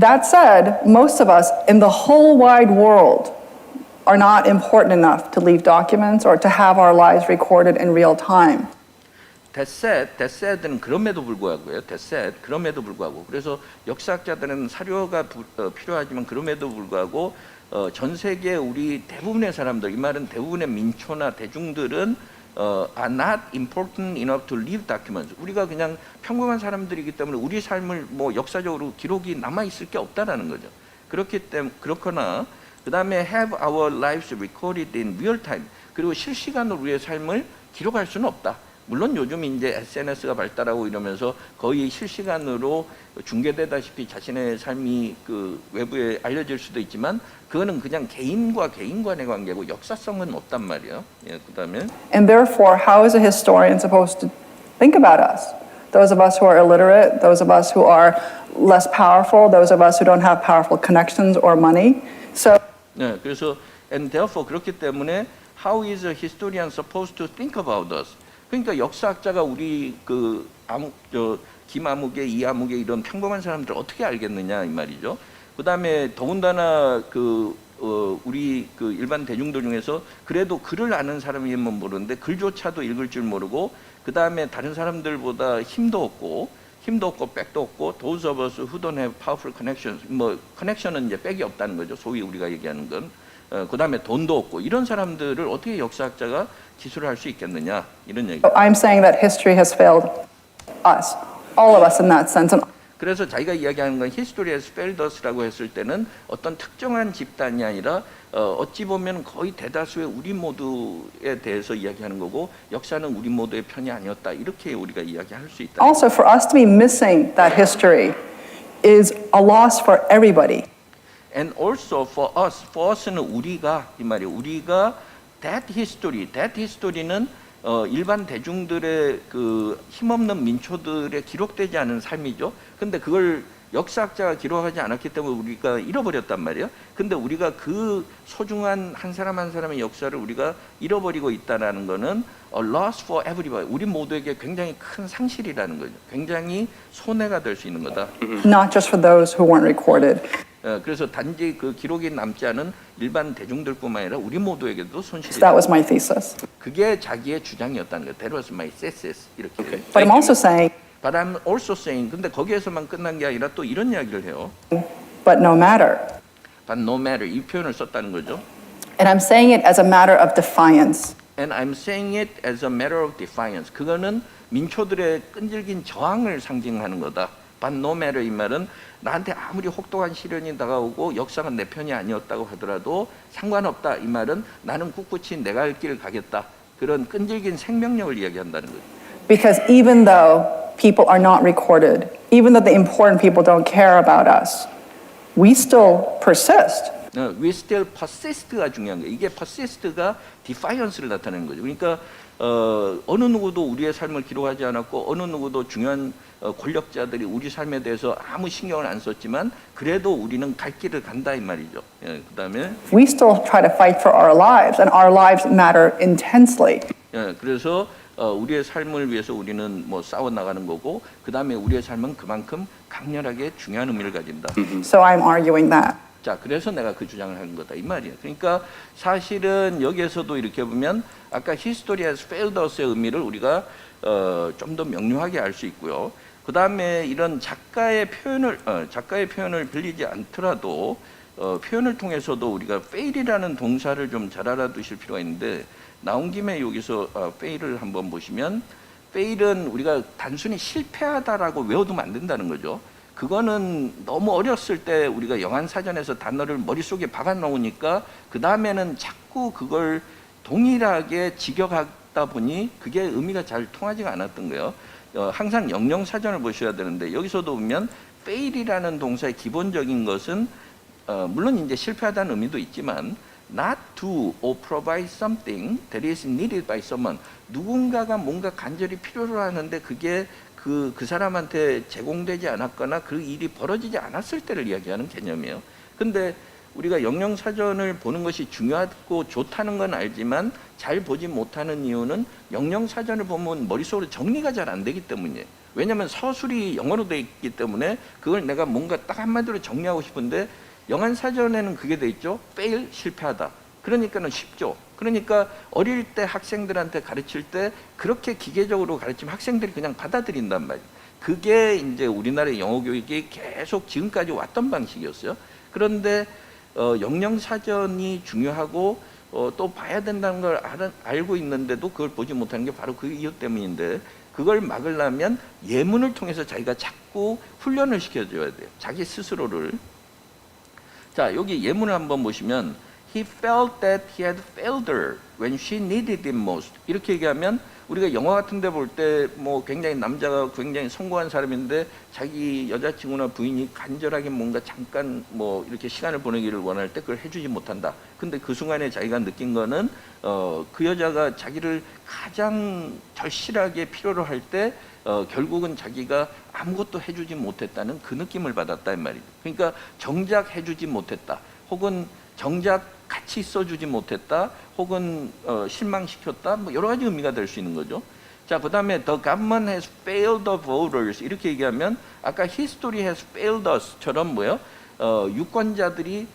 That said, most of us in the whole wide world are not important enough to leave documents or to have our lives recorded in real time. That said는 그럼에도 불구하고요. That said, 그럼에도 불구하고. 그래서 역사학자들은 사료가 필요하지만 그럼에도 불구하고 전 세계 우리 대부분의 사람들, 이 말은 대부분의 민초나 대중들은 are not important enough to leave documents. 우리가 그냥 평범한 사람들이기 때문에 우리 삶을 뭐 역사적으로 기록이 남아 있을 게 없다라는 거죠. 그렇거나 그 다음에 have our lives recorded in real time. 그리고 실시간으로 우리의 삶을 기록할 수는 없다. 물론 요즘 이제 SNS가 발달하고 이러면서 거의 실시간으로 중계되다시피 자신의 삶이 그 외부에 알려질 수도 있지만 그거는 그냥 개인과 개인 간의 관계고 역사성은 없단 말이에요. 예, 그다음에 And therefore, how is a historian supposed to think about us? Those of us who are illiterate, those of us who are less powerful, those of us who don't have powerful connections or money. So 네, 그래서 and therefore 그렇기 때문에 how is a historian supposed to think about us? 그러니까 역사학자가 우리 그 김아무개, 이아무개 이런 평범한 사람들을 어떻게 알겠느냐 이 말이죠. 그다음에 더군다나 우리 그 일반 대중들 중에서 그래도 글을 아는 사람이면 모르는데 글조차도 읽을 줄 모르고 그다음에 다른 사람들보다 힘도 없고 백도 없고 those of us who don't have powerful connections 뭐 커넥션은 이제 백이 없다는 거죠. 소위 우리가 얘기하는 건. 그다음에 돈도 없고 이런 사람들을 어떻게 역사학자가 기술을 할 수 있겠느냐 이런 얘기. I'm saying that history has failed us, all of us in that sense. And 그래서 자기가 이야기하는 건 history has failed us라고 했을 때는 어떤 특정한 집단이 아니라 어찌 보면 거의 대다수의 우리 모두에 대해서 이야기하는 거고 역사는 우리 모두의 편이 아니었다 이렇게 우리가 이야기할 수 있다. also, for us to be missing that history is a loss for everybody. And also for us는 우리가 이 말이에요. 우리가 that history는 일반 대중들의 그 힘없는 민초들의 기록되지 않은 삶이죠. 근데 그걸 역사학자가 기록하지 않았기 때문에 우리가 잃어버렸단 말이에요. 근데 우리가 그 소중한 한 사람 한 사람의 역사를 우리가 잃어버리고 있다는 거는 a loss for everybody. 우리 모두에게 굉장히 큰 상실이라는 거죠. 굉장히 손해가 될 수 있는 거다. Not just for those who weren't recorded. 그래서 단지 그 기록이 남지 않은 일반 대중들뿐만 아니라 우리 모두에게도 So 손실이. that was my thesis. 그게 자기의 주장이었다는 거예요. That was my thesis. 이렇게. Okay. But I'm also saying, But I'm also saying. 근데 거기에서만 끝난 게 아니라 또 이런 이야기를 해요. but no matter. But no matter 이 표현을 썼다는 거죠. And I'm saying it as a matter of defiance. And I'm saying it as a matter of defiance. 그거는 민초들의 끈질긴 저항을 상징하는 거다. But no matter 이 말은 나한테 아무리 혹독한 시련이 다가오고 역사가 내 편이 아니었다고 하더라도 상관없다. 이 말은 나는 꿋꿋이 내가 할 길을 가겠다. 그런 끈질긴 생명력을 이야기한다는 거죠. Because even though people are not recorded, even though the important people don't care about us, we still persist. We still persist가 중요한 거예요. 이게 persist가 defiance를 나타내는 거죠. 그러니까 어느 누구도 우리의 삶을 기록하지 않았고 어느 누구도 중요한 권력자들이 우리 삶에 대해서 아무 신경을 안 썼지만 그래도 우리는 갈 길을 간다 이 말이죠. 예, 그다음에 We still try to fight for our lives, and our lives matter intensely. 예, 그래서 우리의 삶을 위해서 우리는 뭐 싸워 나가는 거고 그다음에 우리의 삶은 그만큼 강렬하게 중요한 의미를 가진다. So I'm arguing that. 자, 그래서 내가 그 주장을 하는 거다 이 말이에요. 그러니까 사실은 여기에서도 이렇게 보면 아까 history has failed us의 의미를 우리가 좀 더 명료하게 알 수 있고요. 그 다음에 이런 작가의 표현을 빌리지 않더라도 표현을 통해서도 우리가 fail이라는 동사를 좀 잘 알아두실 필요가 있는데 나온 김에 여기서 fail을 한번 보시면 fail은 우리가 단순히 실패하다라고 외워두면 안 된다는 거죠. 그거는 너무 어렸을 때 우리가 영안사전에서 단어를 머릿속에 박아 놓으니까 그 다음에는 자꾸 그걸 동일하게 직역하다 보니 그게 의미가 잘 통하지가 않았던 거예요. 항상 영영사전을 보셔야 되는데 여기서도 보면 fail이라는 동사의 기본적인 것은 물론 이제 실패하다는 의미도 있지만 not do or provide something that is needed by someone. 누군가가 뭔가 간절히 필요로 하는데 그게 그 사람한테 제공되지 않았거나 그 일이 벌어지지 않았을 때를 이야기하는 개념이에요. 근데 우리가 영영사전을 보는 것이 중요하고 좋다는 건 알지만 잘 보지 못하는 이유는 영영사전을 보면 머릿속으로 정리가 잘 안 되기 때문이에요. 왜냐하면 서술이 영어로 돼 있기 때문에 그걸 내가 뭔가 딱 한마디로 정리하고 싶은데 영한사전에는 그게 돼 있죠. fail, 실패하다. 그러니까는 쉽죠. 그러니까 어릴 때 학생들한테 가르칠 때 그렇게 기계적으로 가르치면 학생들이 그냥 받아들인단 말이에요. 그게 이제 우리나라의 영어 교육이 계속 지금까지 왔던 방식이었어요. 그런데 영영사전이 중요하고 또 봐야 된다는 걸 알고 있는데도 그걸 보지 못하는 게 바로 그 이유 때문인데 그걸 막으려면 예문을 통해서 자기가 자꾸 훈련을 시켜줘야 돼요. 자기 스스로를. 자, 여기 예문을 한번 보시면 He felt that he had failed her when she needed him most. 이렇게 얘기하면 우리가 영화 같은 데 볼 때 뭐 굉장히 남자가 굉장히 성공한 사람인데 자기 여자친구나 부인이 간절하게 뭔가 잠깐 뭐 이렇게 시간을 보내기를 원할 때 그걸 해주지 못한다. 근데 그 순간에 자기가 느낀 거는 그 여자가 자기를 가장 절실하게 필요로 할 때 결국은 자기가 아무것도 해주지 못했다는 그 느낌을 받았다 이 말이죠. 그러니까 정작 해주지 못했다. 혹은 정작 같이 있어주지 못했다, 혹은 실망시켰다, 뭐 여러 가지 의미가 될 수 있는 거죠. 자, 그 다음에 the government has failed the voters 이렇게 얘기하면 아까 history has failed us처럼 뭐요? 유권자들이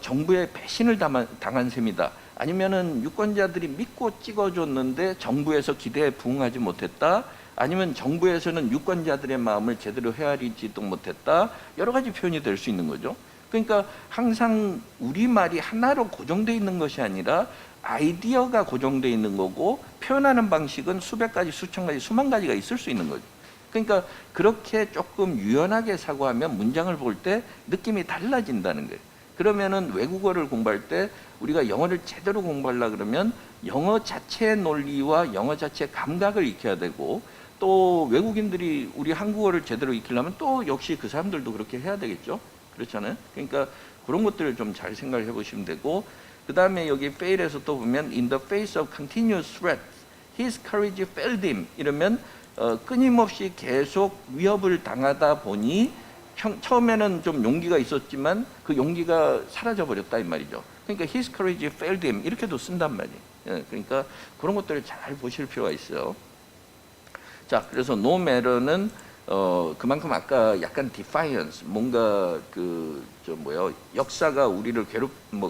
정부의 배신을 당한 셈이다. 아니면은 유권자들이 믿고 찍어줬는데 정부에서 기대에 부응하지 못했다. 아니면 정부에서는 유권자들의 마음을 제대로 헤아리지도 못했다. 여러 가지 표현이 될 수 있는 거죠. 그러니까 항상 우리말이 하나로 고정되어 있는 것이 아니라 아이디어가 고정되어 있는 거고 표현하는 방식은 수백 가지, 수천 가지, 수만 가지가 있을 수 있는 거죠. 그러니까 그렇게 조금 유연하게 사고하면 문장을 볼 때 느낌이 달라진다는 거예요. 그러면은 외국어를 공부할 때 우리가 영어를 제대로 공부하려고 그러면 영어 자체의 논리와 영어 자체의 감각을 익혀야 되고 또 외국인들이 우리 한국어를 제대로 익히려면 또 역시 그 사람들도 그렇게 해야 되겠죠. 그렇잖아요. 그러니까 그런 것들을 좀 잘 생각을 해보시면 되고 그 다음에 여기 fail에서 또 보면 in the face of continuous threats, his courage failed him 이러면 끊임없이 계속 위협을 당하다 보니 처음에는 좀 용기가 있었지만 그 용기가 사라져 버렸다 이 말이죠. 그러니까 his courage failed him 이렇게도 쓴단 말이에요. 예, 그러니까 그런 것들을 잘 보실 필요가 있어요. 자, 그래서 no matter는 그만큼 아까 약간 defiance, 뭔가 역사가 우리를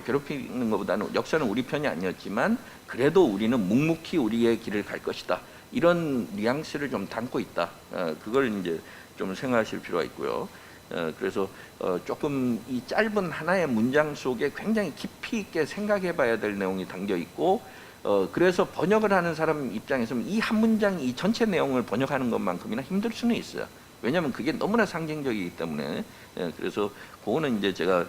괴롭히는 것보다는 역사는 우리 편이 아니었지만 그래도 우리는 묵묵히 우리의 길을 갈 것이다. 이런 뉘앙스를 좀 담고 있다. 그걸 이제 좀 생각하실 필요가 있고요. 그래서 조금 이 짧은 하나의 문장 속에 굉장히 깊이 있게 생각해 봐야 될 내용이 담겨 있고 그래서 번역을 하는 사람 입장에서는 이 한 문장, 이 전체 내용을 번역하는 것만큼이나 힘들 수는 있어요. 왜냐하면 그게 너무나 상징적이기 때문에. 그래서 그거는 이제 제가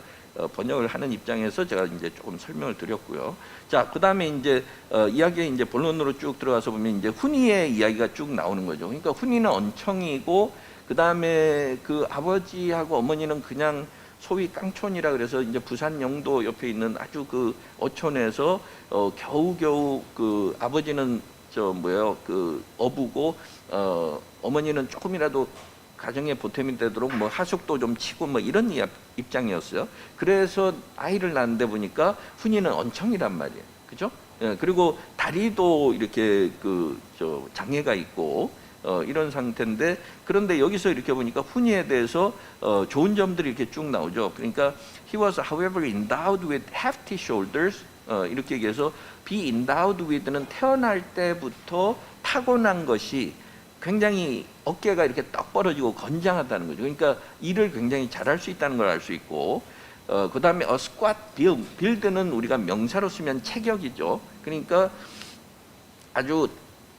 번역을 하는 입장에서 제가 이제 조금 설명을 드렸고요. 자, 그 다음에 이제 이야기에 이제 본론으로 쭉 들어가서 보면 이제 훈이의 이야기가 쭉 나오는 거죠. 그러니까 훈이는 언청이고 그 다음에 그 아버지하고 어머니는 그냥 소위 깡촌이라 그래서 이제 부산 영도 옆에 있는 아주 그 어촌에서 겨우겨우 그 아버지는 그 어부고 어머니는 조금이라도 가정의 보탬이 되도록 뭐 하숙도 좀 치고 뭐 이런 입장이었어요. 그래서 아이를 낳는데 보니까 훈이는 언청이란 말이에요. 그죠? 예, 그리고 다리도 이렇게 장애가 있고 이런 상태인데 그런데 여기서 이렇게 보니까 훈이에 대해서 좋은 점들이 이렇게 쭉 나오죠. 그러니까 he was however endowed with hefty shoulders 이렇게 얘기해서 be endowed with는 태어날 때부터 타고난 것이 굉장히 어깨가 이렇게 떡 벌어지고 건장하다는 거죠. 그러니까 일을 굉장히 잘할 수 있다는 걸 알 수 있고 그 다음에 a squat build, build는 우리가 명사로 쓰면 체격이죠. 그러니까 아주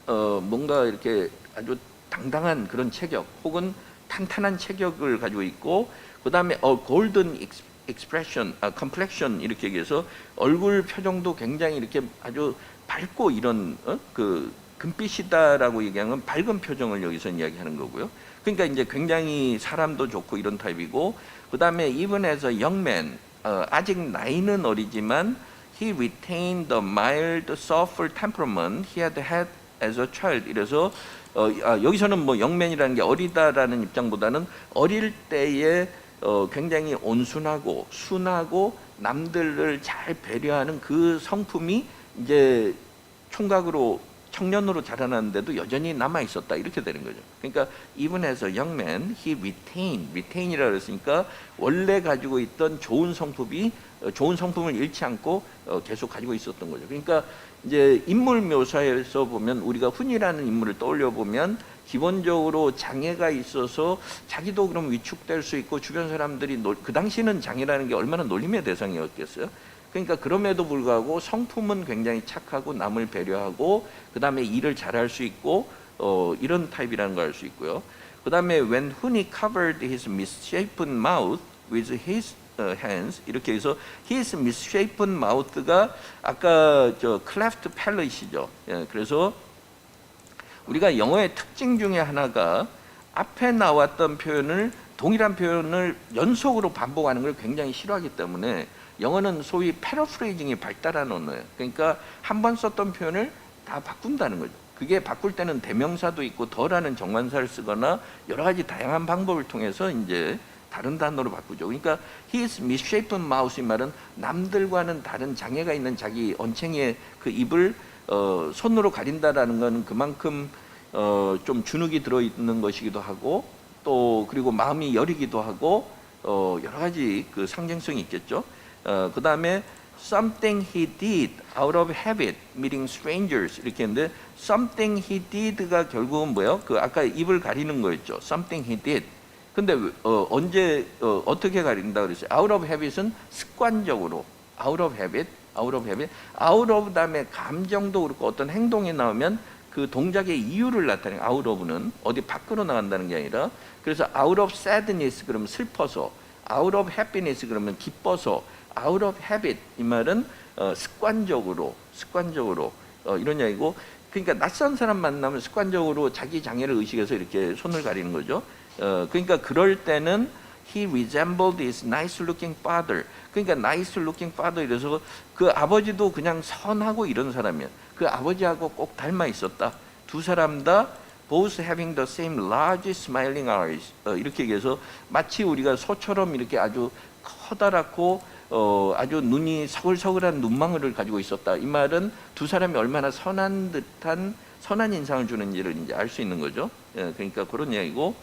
뭔가 이렇게 아주 당당한 그런 체격 혹은 탄탄한 체격을 가지고 있고 그 다음에 a golden expression, complexion 이렇게 얘기해서 얼굴 표정도 굉장히 이렇게 아주 밝고 이런 금빛이다라고 얘기하는 건 밝은 표정을 여기서 이야기하는 거고요. 그러니까 이제 굉장히 사람도 좋고 이런 타입이고 그 다음에 even as a young man 아직 나이는 어리지만 he retained the mild, soft temperament he had had as a child. 이래서 여기서는 뭐 영맨이라는 게 어리다라는 입장보다는 어릴 때에 굉장히 온순하고 순하고 남들을 잘 배려하는 그 성품이 이제 총각으로 청년으로 자라났는데도 여전히 남아 있었다 이렇게 되는 거죠. 그러니까 even as a young man, he retain이라 그랬으니까 원래 가지고 있던 좋은 성품을 잃지 않고 계속 가지고 있었던 거죠. 그러니까 이제 인물 묘사에서 보면 우리가 훈이라는 인물을 떠올려 보면 기본적으로 장애가 있어서 자기도 그럼 위축될 수 있고 주변 사람들이 그 당시는 장애라는 게 얼마나 놀림의 대상이었겠어요. 그러니까 그럼에도 불구하고 성품은 굉장히 착하고 남을 배려하고 그 다음에 일을 잘할 수 있고 이런 타입이라는 걸 알 수 있고요. 그 다음에 when Huni covered his misshapen mouth with his hands 이렇게 해서 his misshapen mouth가 아까 저 cleft palate이죠. 예, 그래서 우리가 영어의 특징 중에 하나가 앞에 나왔던 표현을 동일한 표현을 연속으로 반복하는 걸 굉장히 싫어하기 때문에 영어는 소위 패러프레이징이 발달한 언어예요. 그러니까 한 번 썼던 표현을 다 바꾼다는 거죠. 그게 바꿀 때는 대명사도 있고 더라는 정관사를 쓰거나 여러 가지 다양한 방법을 통해서 이제 다른 단어로 바꾸죠. 그러니까 his misshapen mouth 이 말은 남들과는 다른 장애가 있는 자기 언챙이의 그 입을 손으로 가린다라는 것은 그만큼 좀 주눅이 들어있는 것이기도 하고 또 그리고 마음이 여리기도 하고 여러 가지 그 상징성이 있겠죠. 그 다음에 something he did out of habit meeting strangers 이렇게 했는데 something he did가 결국은 뭐예요? 그 아까 입을 가리는 거였죠. something he did. 근데 언제 어떻게 가린다 그랬어요? out of habit은 습관적으로 out of habit out of 다음에 감정도 그렇고 어떤 행동이 나오면 그 동작의 이유를 나타내는 out of는 어디 밖으로 나간다는 게 아니라 그래서 out of sadness 그러면 슬퍼서 out of happiness 그러면 기뻐서 out of habit 이 말은 습관적으로 이런 이야기고 그러니까 낯선 사람 만나면 습관적으로 자기 장애를 의식해서 이렇게 손을 가리는 거죠. 그러니까 그럴 때는 he resembled his nice looking father. 그러니까 nice looking father 이래서 그 아버지도 그냥 선하고 이런 사람이야. 그 아버지하고 꼭 닮아 있었다. 두 사람 다 both having the same large smiling eyes. 이렇게 얘기해서 마치 우리가 소처럼 이렇게 아주 커다랗고 아주 눈이 서글서글한 눈망울을 가지고 있었다. 이 말은 두 사람이 얼마나 선한 듯한 선한 인상을 주는지를 이제 알 수 있는 거죠. 그러니까 그런 이야기고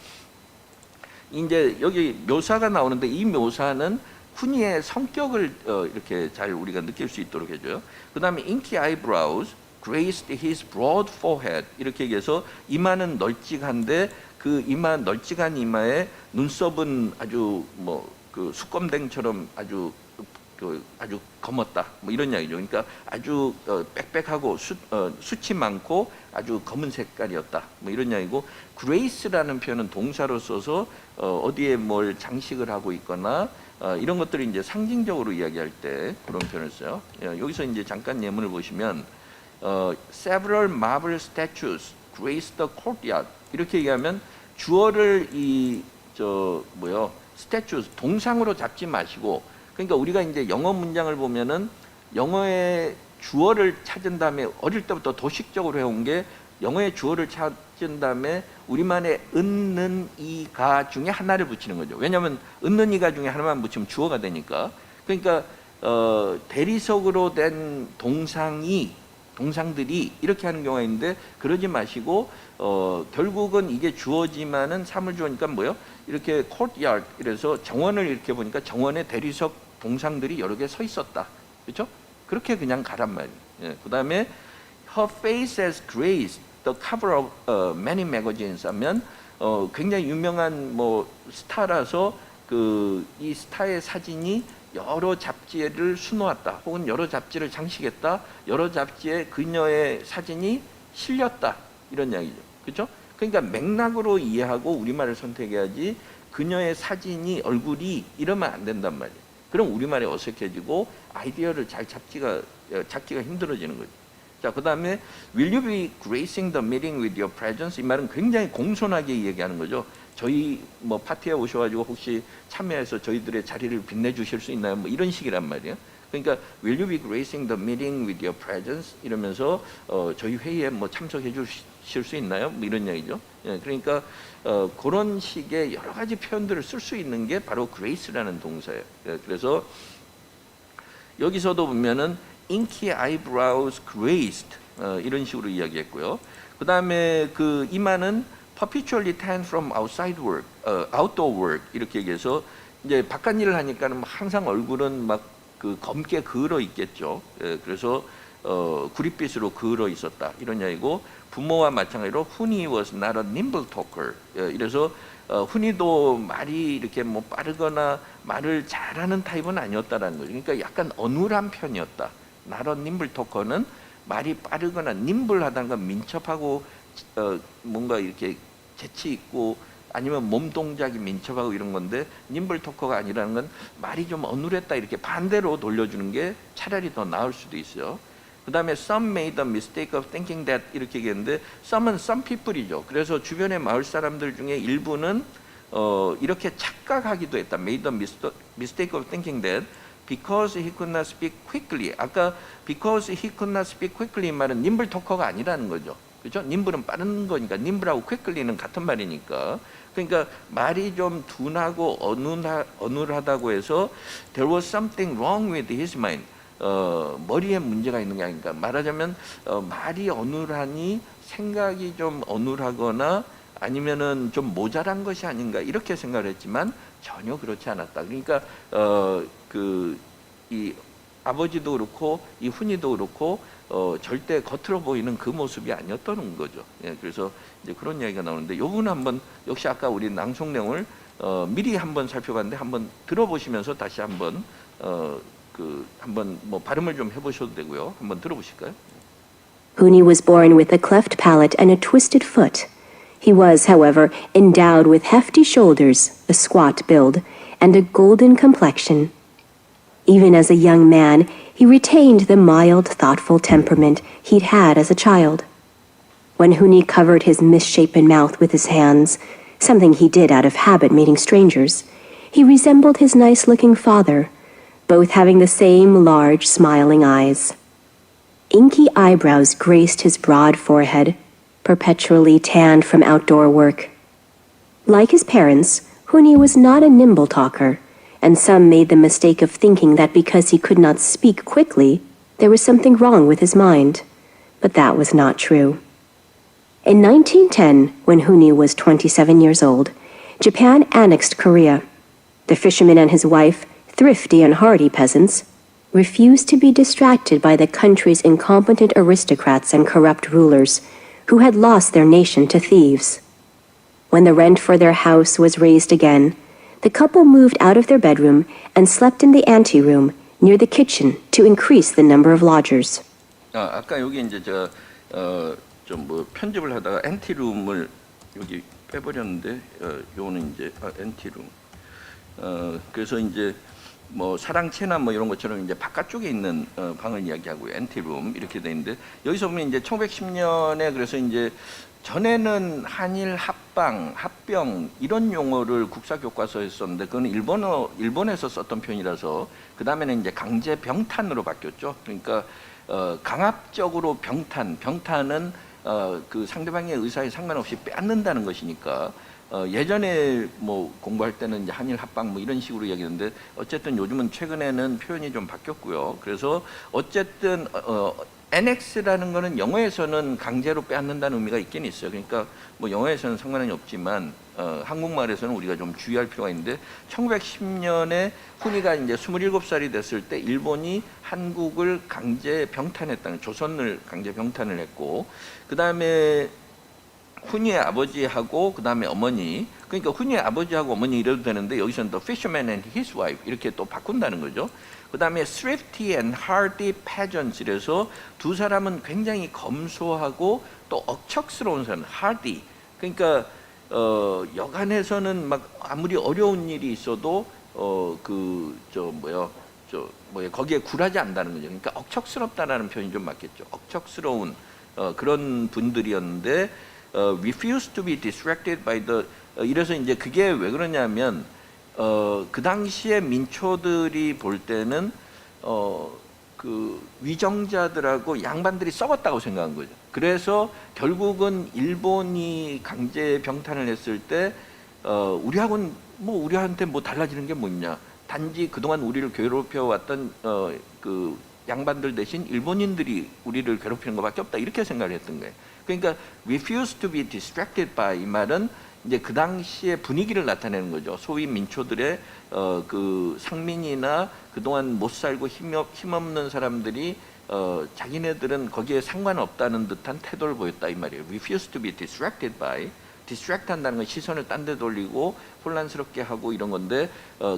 이제 여기 묘사가 나오는데 이 묘사는 훈이의 성격을 이렇게 잘 우리가 느낄 수 있도록 해줘요. 그 다음에 inky eyebrows graced his broad forehead 이렇게 얘기해서 이마는 널찍한데 그 이마 널찍한 이마에 눈썹은 아주 뭐 그 수검댕처럼 아주 검었다 뭐 이런 이야기죠. 그러니까 아주 빽빽하고 숱이 많고 아주 검은 색깔이었다 뭐 이런 이야기고 grace라는 표현은 동사로 써서 어디에 뭘 장식을 하고 있거나 이런 것들을 이제 상징적으로 이야기할 때 그런 표현을 써요. 여기서 이제 잠깐 예문을 보시면 several marble statues graced the courtyard 이렇게 얘기하면 주어를 statues 동상으로 잡지 마시고 그러니까 우리가 이제 영어 문장을 보면은 영어의 주어를 찾은 다음에 어릴 때부터 도식적으로 해온 게 영어의 주어를 찾은 다음에 우리만의 은는 이가 중에 하나를 붙이는 거죠. 왜냐하면 은는 이가 중에 하나만 붙이면 주어가 되니까. 그러니까 대리석으로 된 동상들이 이렇게 하는 경우가 있는데 그러지 마시고 결국은 이게 주어지만은 사물주어니까 뭐요? 이렇게 courtyard 이래서 정원을 이렇게 보니까 정원에 대리석 동상들이 여러 개 서 있었다. 그렇죠? 그렇게 그냥 가란 말이에요. 그 다음에 her face has graced the cover of many magazines 하면 굉장히 유명한 뭐 스타라서 이 스타의 사진이 여러 잡지를 수놓았다. 혹은 여러 잡지를 장식했다. 여러 잡지에 그녀의 사진이 실렸다. 이런 이야기죠. 그렇죠? 그러니까 맥락으로 이해하고 우리말을 선택해야지 그녀의 사진이 얼굴이 이러면 안 된단 말이에요. 그럼 우리말이 어색해지고 아이디어를 잘 잡기가 힘들어지는 거죠. 자, 그 다음에 Will you be gracing the meeting with your presence? 이 말은 굉장히 공손하게 얘기하는 거죠. 저희 뭐 파티에 오셔가지고 혹시 참여해서 저희들의 자리를 빛내주실 수 있나요? 뭐 이런 식이란 말이에요. 그러니까 will you be gracing the meeting with your presence 이러면서 저희 회의에 뭐 참석해 주실 수 있나요? 뭐 이런 얘기죠. 예, 그러니까 그런 식의 여러 가지 표현들을 쓸 수 있는 게 바로 grace라는 동사예요. 예, 그래서 여기서도 보면은 inky eyebrows graced 이런 식으로 이야기했고요. 그 다음에 그 이마는 perpetually tan from outside work, outdoor work 이렇게 얘기해서 이제 바깥 일을 하니까는 항상 얼굴은 막 그 검게 그을어 있겠죠. 예, 그래서 구릿빛으로 그을어 있었다 이런 이야기고 부모와 마찬가지로 훈이 was not a nimble talker. 예, 이래서 훈이도 말이 이렇게 뭐 빠르거나 말을 잘하는 타입은 아니었다라는 거죠. 그러니까 약간 어눌한 편이었다. not a nimble talker는 말이 빠르거나 nimble-하다는 건 민첩하고 뭔가 이렇게 재치 있고 아니면 몸 동작이 민첩하고 이런 건데 nimble talker가 아니라는 건 말이 좀 어눌했다 이렇게 반대로 돌려주는 게 차라리 더 나을 수도 있어요. 그 다음에 some made the mistake of thinking that 이렇게 얘기했는데 some은 some people이죠. 그래서 주변의 마을 사람들 중에 일부는 이렇게 착각하기도 했다. made the mistake of thinking that because he could not speak quickly. 아까 because he could not speak quickly 말은 nimble talker가 아니라는 거죠. 그렇죠? nimble은 빠른 거니까 nimble하고 quickly는 같은 말이니까. 그러니까 말이 좀 둔하고 어눌하다고 해서 there was something wrong with his mind. 머리에 문제가 있는 게 아닌가. 말하자면 말이 어눌하니 생각이 좀 어눌하거나 아니면은 좀 모자란 것이 아닌가 이렇게 생각을 했지만 전혀 그렇지 않았다. 그러니까 이 아버지도 그렇고 이 훈이도 그렇고 절대 겉으로 보이는 그 모습이 아니었다는 거죠. 예, 그래서 이제 그런 이야기가 나오는데 이 부분 한번 역시 아까 우리 낭송 내용을 미리 한번 살펴봤는데 한번 들어보시면서 다시 한번 한번 뭐 발음을 좀 해보셔도 되고요. 한번 들어보실까요? Huni was born with a cleft palate and a twisted foot. He was, however, endowed with hefty shoulders, a squat build, and a golden complexion. Even as a young man, he retained the mild, thoughtful temperament he'd had as a child. When Huni covered his misshapen mouth with his hands, something he did out of habit meeting strangers, he resembled his nice-looking father, both having the same large, smiling eyes. Inky eyebrows graced his broad forehead, perpetually tanned from outdoor work. Like his parents, Huni was not a nimble talker, and some made the mistake of thinking that because he could not speak quickly, there was something wrong with his mind. But that was not true. In 1910, when Huni was 27 years old, Japan annexed Korea. The fisherman and his wife, thrifty and hardy peasants, refused to be distracted by the country's incompetent aristocrats and corrupt rulers who had lost their nation to thieves. When the rent for their house was raised again, the couple moved out of their bedroom and slept in the anteroom near the kitchen to increase the number of lodgers. 아까 여기 이제 좀 뭐 편집을 하다가 엔티룸을 여기 빼버렸는데 요거는 이제 엔티룸. 그래서 이제 뭐 사랑채나 뭐 이런 것처럼 이제 바깥쪽에 있는 방을 이야기하고 엔티룸 이렇게 돼 있는데 여기서 보면 이제 1910년에 그래서 이제 전에는 한일 합방, 합병 이런 용어를 국사 교과서에 썼는데 그건 일본에서 썼던 표현이라서 그 다음에는 이제 강제 병탄으로 바뀌었죠. 그러니까 강압적으로 병탄은 그 상대방의 의사에 상관없이 빼앗는다는 것이니까 예전에 뭐 공부할 때는 이제 한일 합방 뭐 이런 식으로 이야기했는데 어쨌든 요즘은 최근에는 표현이 좀 바뀌었고요. 그래서 어쨌든 annex라는 거는 영어에서는 강제로 빼앗는다는 의미가 있긴 있어요. 그러니까 뭐 영어에서는 상관이 없지만 한국말에서는 우리가 좀 주의할 필요가 있는데 1910년에 훈이가 이제 27살이 됐을 때 일본이 한국을 강제 병탄했다는 조선을 강제 병탄을 했고 그다음에 훈이의 아버지하고 그다음에 어머니 그러니까 훈이의 아버지하고 어머니 이래도 되는데 여기서는 the fisherman and his wife 이렇게 또 바꾼다는 거죠. 그다음에 thrifty and hardy peasants 이래서 두 사람은 굉장히 검소하고 또 억척스러운 사람 hardy 그러니까 여간에서는 막 아무리 어려운 일이 있어도 거기에 굴하지 않는다는 거죠. 그러니까 억척스럽다라는 표현이 좀 맞겠죠. 억척스러운 그런 분들이었는데 refused to be distracted by the 이래서 이제 그게 왜 그러냐면 그 당시에 민초들이 볼 때는 그 위정자들하고 양반들이 썩었다고 생각한 거죠. 그래서 결국은 일본이 강제 병탄을 했을 때 우리하고는 뭐 우리한테 뭐 달라지는 게 뭐 있냐. 단지 그동안 우리를 괴롭혀 왔던 그 양반들 대신 일본인들이 우리를 괴롭히는 것밖에 없다 이렇게 생각을 했던 거예요. 그러니까 refuse to be distracted by 이 말은 이제 그 당시의 분위기를 나타내는 거죠. 소위 민초들의 그 상민이나 그동안 못 살고 힘없는 사람들이 자기네들은 거기에 상관없다는 듯한 태도를 보였다 이 말이에요. refuse to be distracted by 디스트랙트 한다는 건 시선을 딴 데 돌리고 혼란스럽게 하고 이런 건데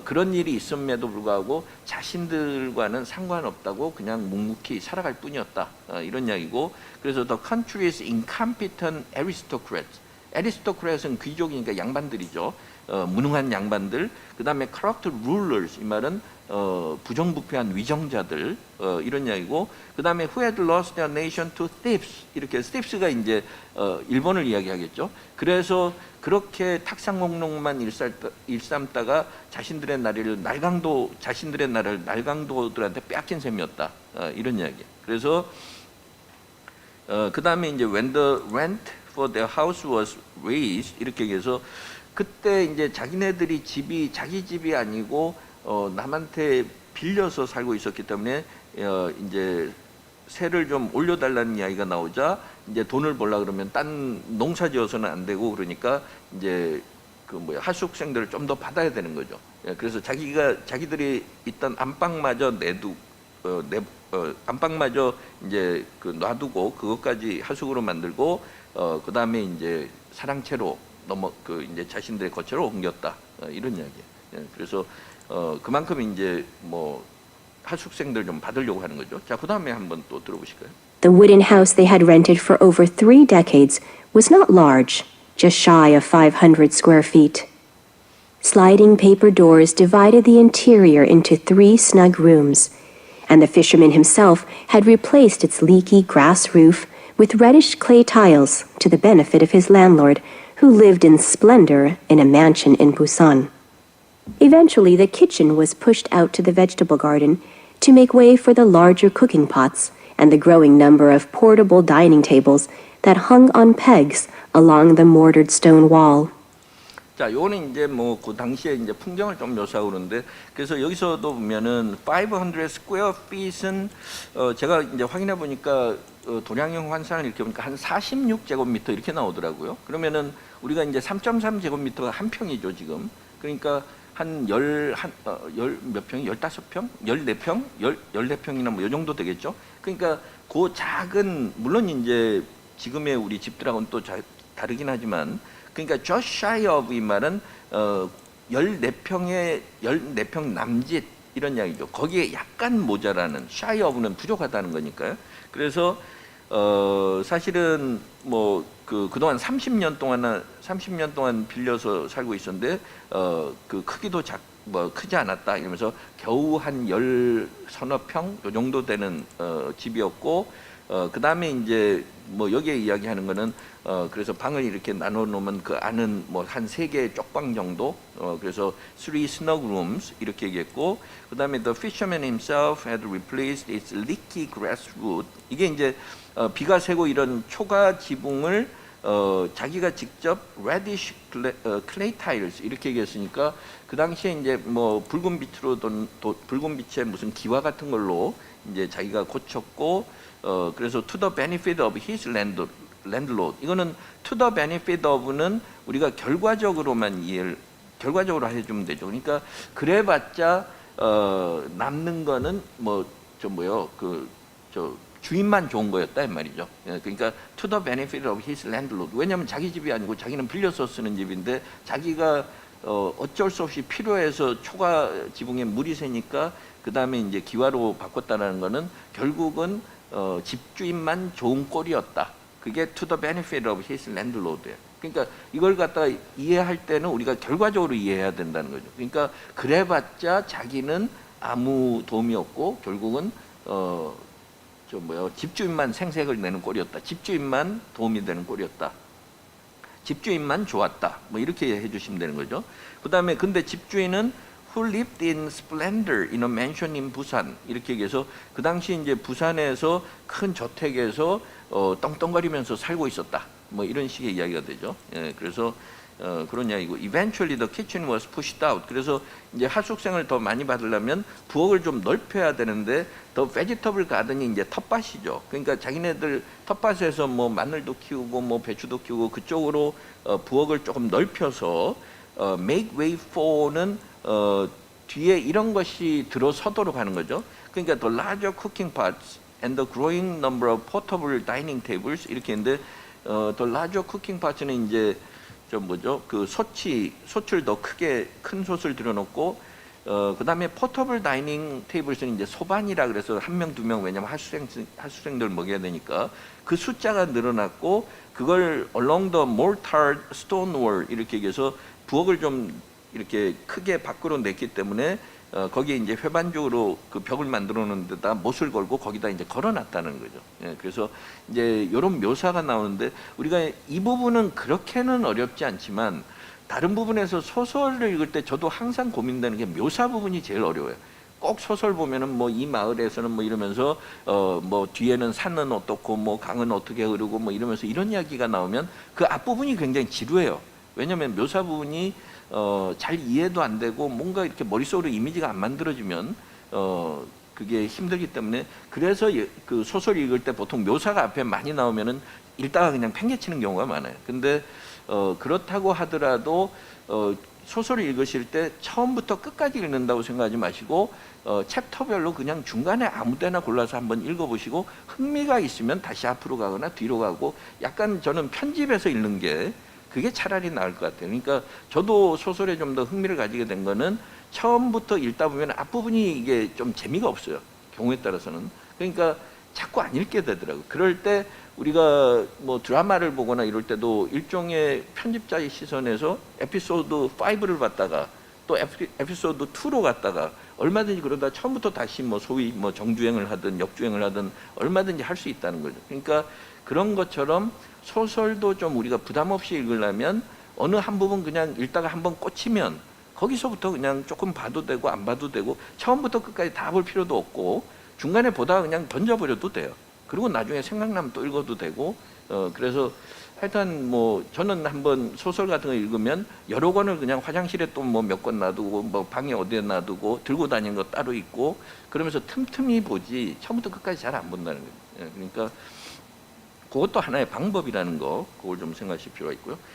그런 일이 있음에도 불구하고 자신들과는 상관없다고 그냥 묵묵히 살아갈 뿐이었다 이런 이야기고 그래서 the country's incompetent aristocrats aristocrats은 귀족이니까 양반들이죠. 무능한 양반들 그 다음에 corrupt rulers 이 말은 부정부패한 위정자들 이런 이야기고 그 다음에 who had lost their nation to thieves 이렇게 thieves가 이제 일본을 이야기하겠죠. 그래서 그렇게 탁상공론만 일삼다가 자신들의 나라를 날강도들한테 빼앗긴 셈이었다 이런 이야기. 그래서 그 다음에 이제 when the rent for their house was raised 이렇게 해서 그때 이제 자기네들이 집이 자기 집이 아니고 남한테 빌려서 살고 있었기 때문에 이제 세를 좀 올려달라는 이야기가 나오자 이제 돈을 벌라 그러면 딴 농사지어서는 안 되고 그러니까 이제 그 뭐야 하숙생들을 좀 더 받아야 되는 거죠. 그래서 자기들이 있던 안방마저 안방마저 이제 그 놔두고 그것까지 하숙으로 만들고 그 다음에 이제 사랑채로 그 이제 자신들의 거처로 옮겼다 이런 이야기예요. 그래서 그만큼 이제 뭐 하숙생들 좀 받으려고 하는 거죠. 자, 그 다음에 한번 또 들어보실까요? The wooden house they had rented for over 3 decades was not large, just shy of 500 square feet. Sliding paper doors divided the interior into 3 snug rooms, and the fisherman himself had replaced its leaky grass roof with reddish clay tiles to the benefit of his landlord, who lived in splendor in a mansion in Busan. Eventually, the kitchen was pushed out to the vegetable garden to make way for the larger cooking pots and the growing number of portable dining tables that hung on pegs along the mortared stone wall. 자, 요거는 이제 뭐 그 당시에 이제 풍경을 좀 묘사하고 그러는데 그래서 여기서도 보면은 500 square feet은 제가 이제 확인해 보니까 도량형 환산을 이렇게 보니까 한 46제곱미터 이렇게 나오더라고요. 그러면은 우리가 이제 3.3제곱미터가 한 평이죠, 지금. 그러니까 한 몇 평이 15평? 14평? 14평이나 뭐 요 정도 되겠죠. 그러니까 그 작은 물론 이제 지금의 우리 집들하고는 또 다르긴 하지만 그러니까 just shy of 이 말은 14평 남짓 이런 이야기죠. 거기에 약간 모자라는 shy of는 부족하다는 거니까요. 그래서 사실은 뭐 그동안 30년 동안 빌려서 살고 있었는데 그 크기도 크지 않았다 이러면서 겨우 한 10서너 평 요 정도 되는 집이었고 그 다음에 이제 뭐 여기에 이야기하는 거는 그래서 방을 이렇게 나눠 놓으면 그 안은 뭐 한 3개의 쪽방 정도 그래서 3 snug rooms 이렇게 얘기했고 그 다음에 the fisherman himself had replaced its leaky grass roof 이게 이제 비가 새고 이런 초가 지붕을 자기가 직접 reddish clay tiles 이렇게 얘기했으니까 그 당시에 이제 뭐 붉은 빛의 무슨 기와 같은 걸로 이제 자기가 고쳤고 그래서 to the benefit of his landlord 이거는 to the benefit of는 우리가 결과적으로 해주면 되죠. 그러니까 그래봤자 남는 거는 주인만 좋은 거였다 이 말이죠. 그러니까 to the benefit of his landlord. 왜냐하면 자기 집이 아니고 자기는 빌려서 쓰는 집인데 자기가 어쩔 수 없이 필요해서 초가 지붕에 물이 새니까 그 다음에 이제 기와로 바꿨다라는 거는 결국은 집주인만 좋은 꼴이었다. 그게 to the benefit of his landlord예요. 그러니까 이걸 갖다가 이해할 때는 우리가 결과적으로 이해해야 된다는 거죠. 그러니까 그래봤자 자기는 아무 도움이 없고 결국은 집주인만 생색을 내는 꼴이었다. 집주인만 도움이 되는 꼴이었다. 집주인만 좋았다. 뭐 이렇게 해주시면 되는 거죠. 그 다음에 근데 집주인은 who lived in splendor in a mansion in 부산 이렇게 얘기해서 그 당시 이제 부산에서 큰 저택에서 떵떵거리면서 살고 있었다. 뭐 이런 식의 이야기가 되죠. 예, 그래서 그런 이야기고 eventually the kitchen was pushed out. 그래서 이제 하숙생을 더 많이 받으려면 부엌을 좀 넓혀야 되는데 더 vegetable garden이 이제 텃밭이죠. 그러니까 자기네들 텃밭에서 뭐 마늘도 키우고 뭐 배추도 키우고 그쪽으로 부엌을 조금 넓혀서 make way for는 뒤에 이런 것이 들어서도록 하는 거죠. 그러니까 the larger cooking pots and the growing number of portable dining tables 이렇게 했는데 the larger cooking pots는 이제 저 뭐죠? 그 솥을 더 크게 큰 솥을 들여놓고 그다음에 포터블 다이닝 테이블스는 이제 소반이라 그래서 한 명, 두 명 왜냐면 하수생들 먹여야 되니까 그 숫자가 늘어났고 그걸 along the mortar stone wall 이렇게 얘기해서 부엌을 좀 이렇게 크게 밖으로 냈기 때문에 거기에 이제 회반적으로 그 벽을 만들어 놓은 데다 못을 걸고 거기다 이제 걸어놨다는 거죠. 예, 그래서 이제 이런 묘사가 나오는데 우리가 이 부분은 그렇게는 어렵지 않지만 다른 부분에서 소설을 읽을 때 저도 항상 고민되는 게 묘사 부분이 제일 어려워요. 꼭 소설 보면은 뭐 이 마을에서는 뭐 이러면서 뭐 뒤에는 산은 어떻고 뭐 강은 어떻게 흐르고 뭐 이러면서 이런 이야기가 나오면 그 앞부분이 굉장히 지루해요. 왜냐하면 묘사 부분이 잘 이해도 안 되고 뭔가 이렇게 머릿속으로 이미지가 안 만들어지면 그게 힘들기 때문에 그래서 그 소설 읽을 때 보통 묘사가 앞에 많이 나오면은 읽다가 그냥 팽개치는 경우가 많아요. 근데 그렇다고 하더라도 소설을 읽으실 때 처음부터 끝까지 읽는다고 생각하지 마시고 챕터별로 그냥 중간에 아무 데나 골라서 한번 읽어보시고 흥미가 있으면 다시 앞으로 가거나 뒤로 가고 약간 저는 편집해서 읽는 게 그게 차라리 나을 것 같아요. 그러니까 저도 소설에 좀 더 흥미를 가지게 된 거는 처음부터 읽다 보면 앞부분이 이게 좀 재미가 없어요. 경우에 따라서는. 그러니까 자꾸 안 읽게 되더라고요. 그럴 때 우리가 뭐 드라마를 보거나 이럴 때도 일종의 편집자의 시선에서 에피소드 5를 봤다가 또 에피소드 2로 갔다가 얼마든지 그러다 처음부터 다시 뭐 소위 뭐 정주행을 하든 역주행을 하든 얼마든지 할 수 있다는 거죠. 그러니까 그런 것처럼 소설도 좀 우리가 부담 없이 읽으려면 어느 한 부분 그냥 읽다가 한번 꽂히면 거기서부터 그냥 조금 봐도 되고 안 봐도 되고 처음부터 끝까지 다 볼 필요도 없고 중간에 보다가 그냥 던져버려도 돼요. 그리고 나중에 생각나면 또 읽어도 되고 그래서 하여튼 뭐 저는 한번 소설 같은 거 읽으면 여러 권을 그냥 화장실에 또 뭐 몇 권 놔두고 뭐 방에 어디에 놔두고 들고 다니는 거 따로 있고 그러면서 틈틈이 보지 처음부터 끝까지 잘 안 본다는 거예요. 그러니까 그것도 하나의 방법이라는 거 그걸 좀 생각하실 필요가 있고요.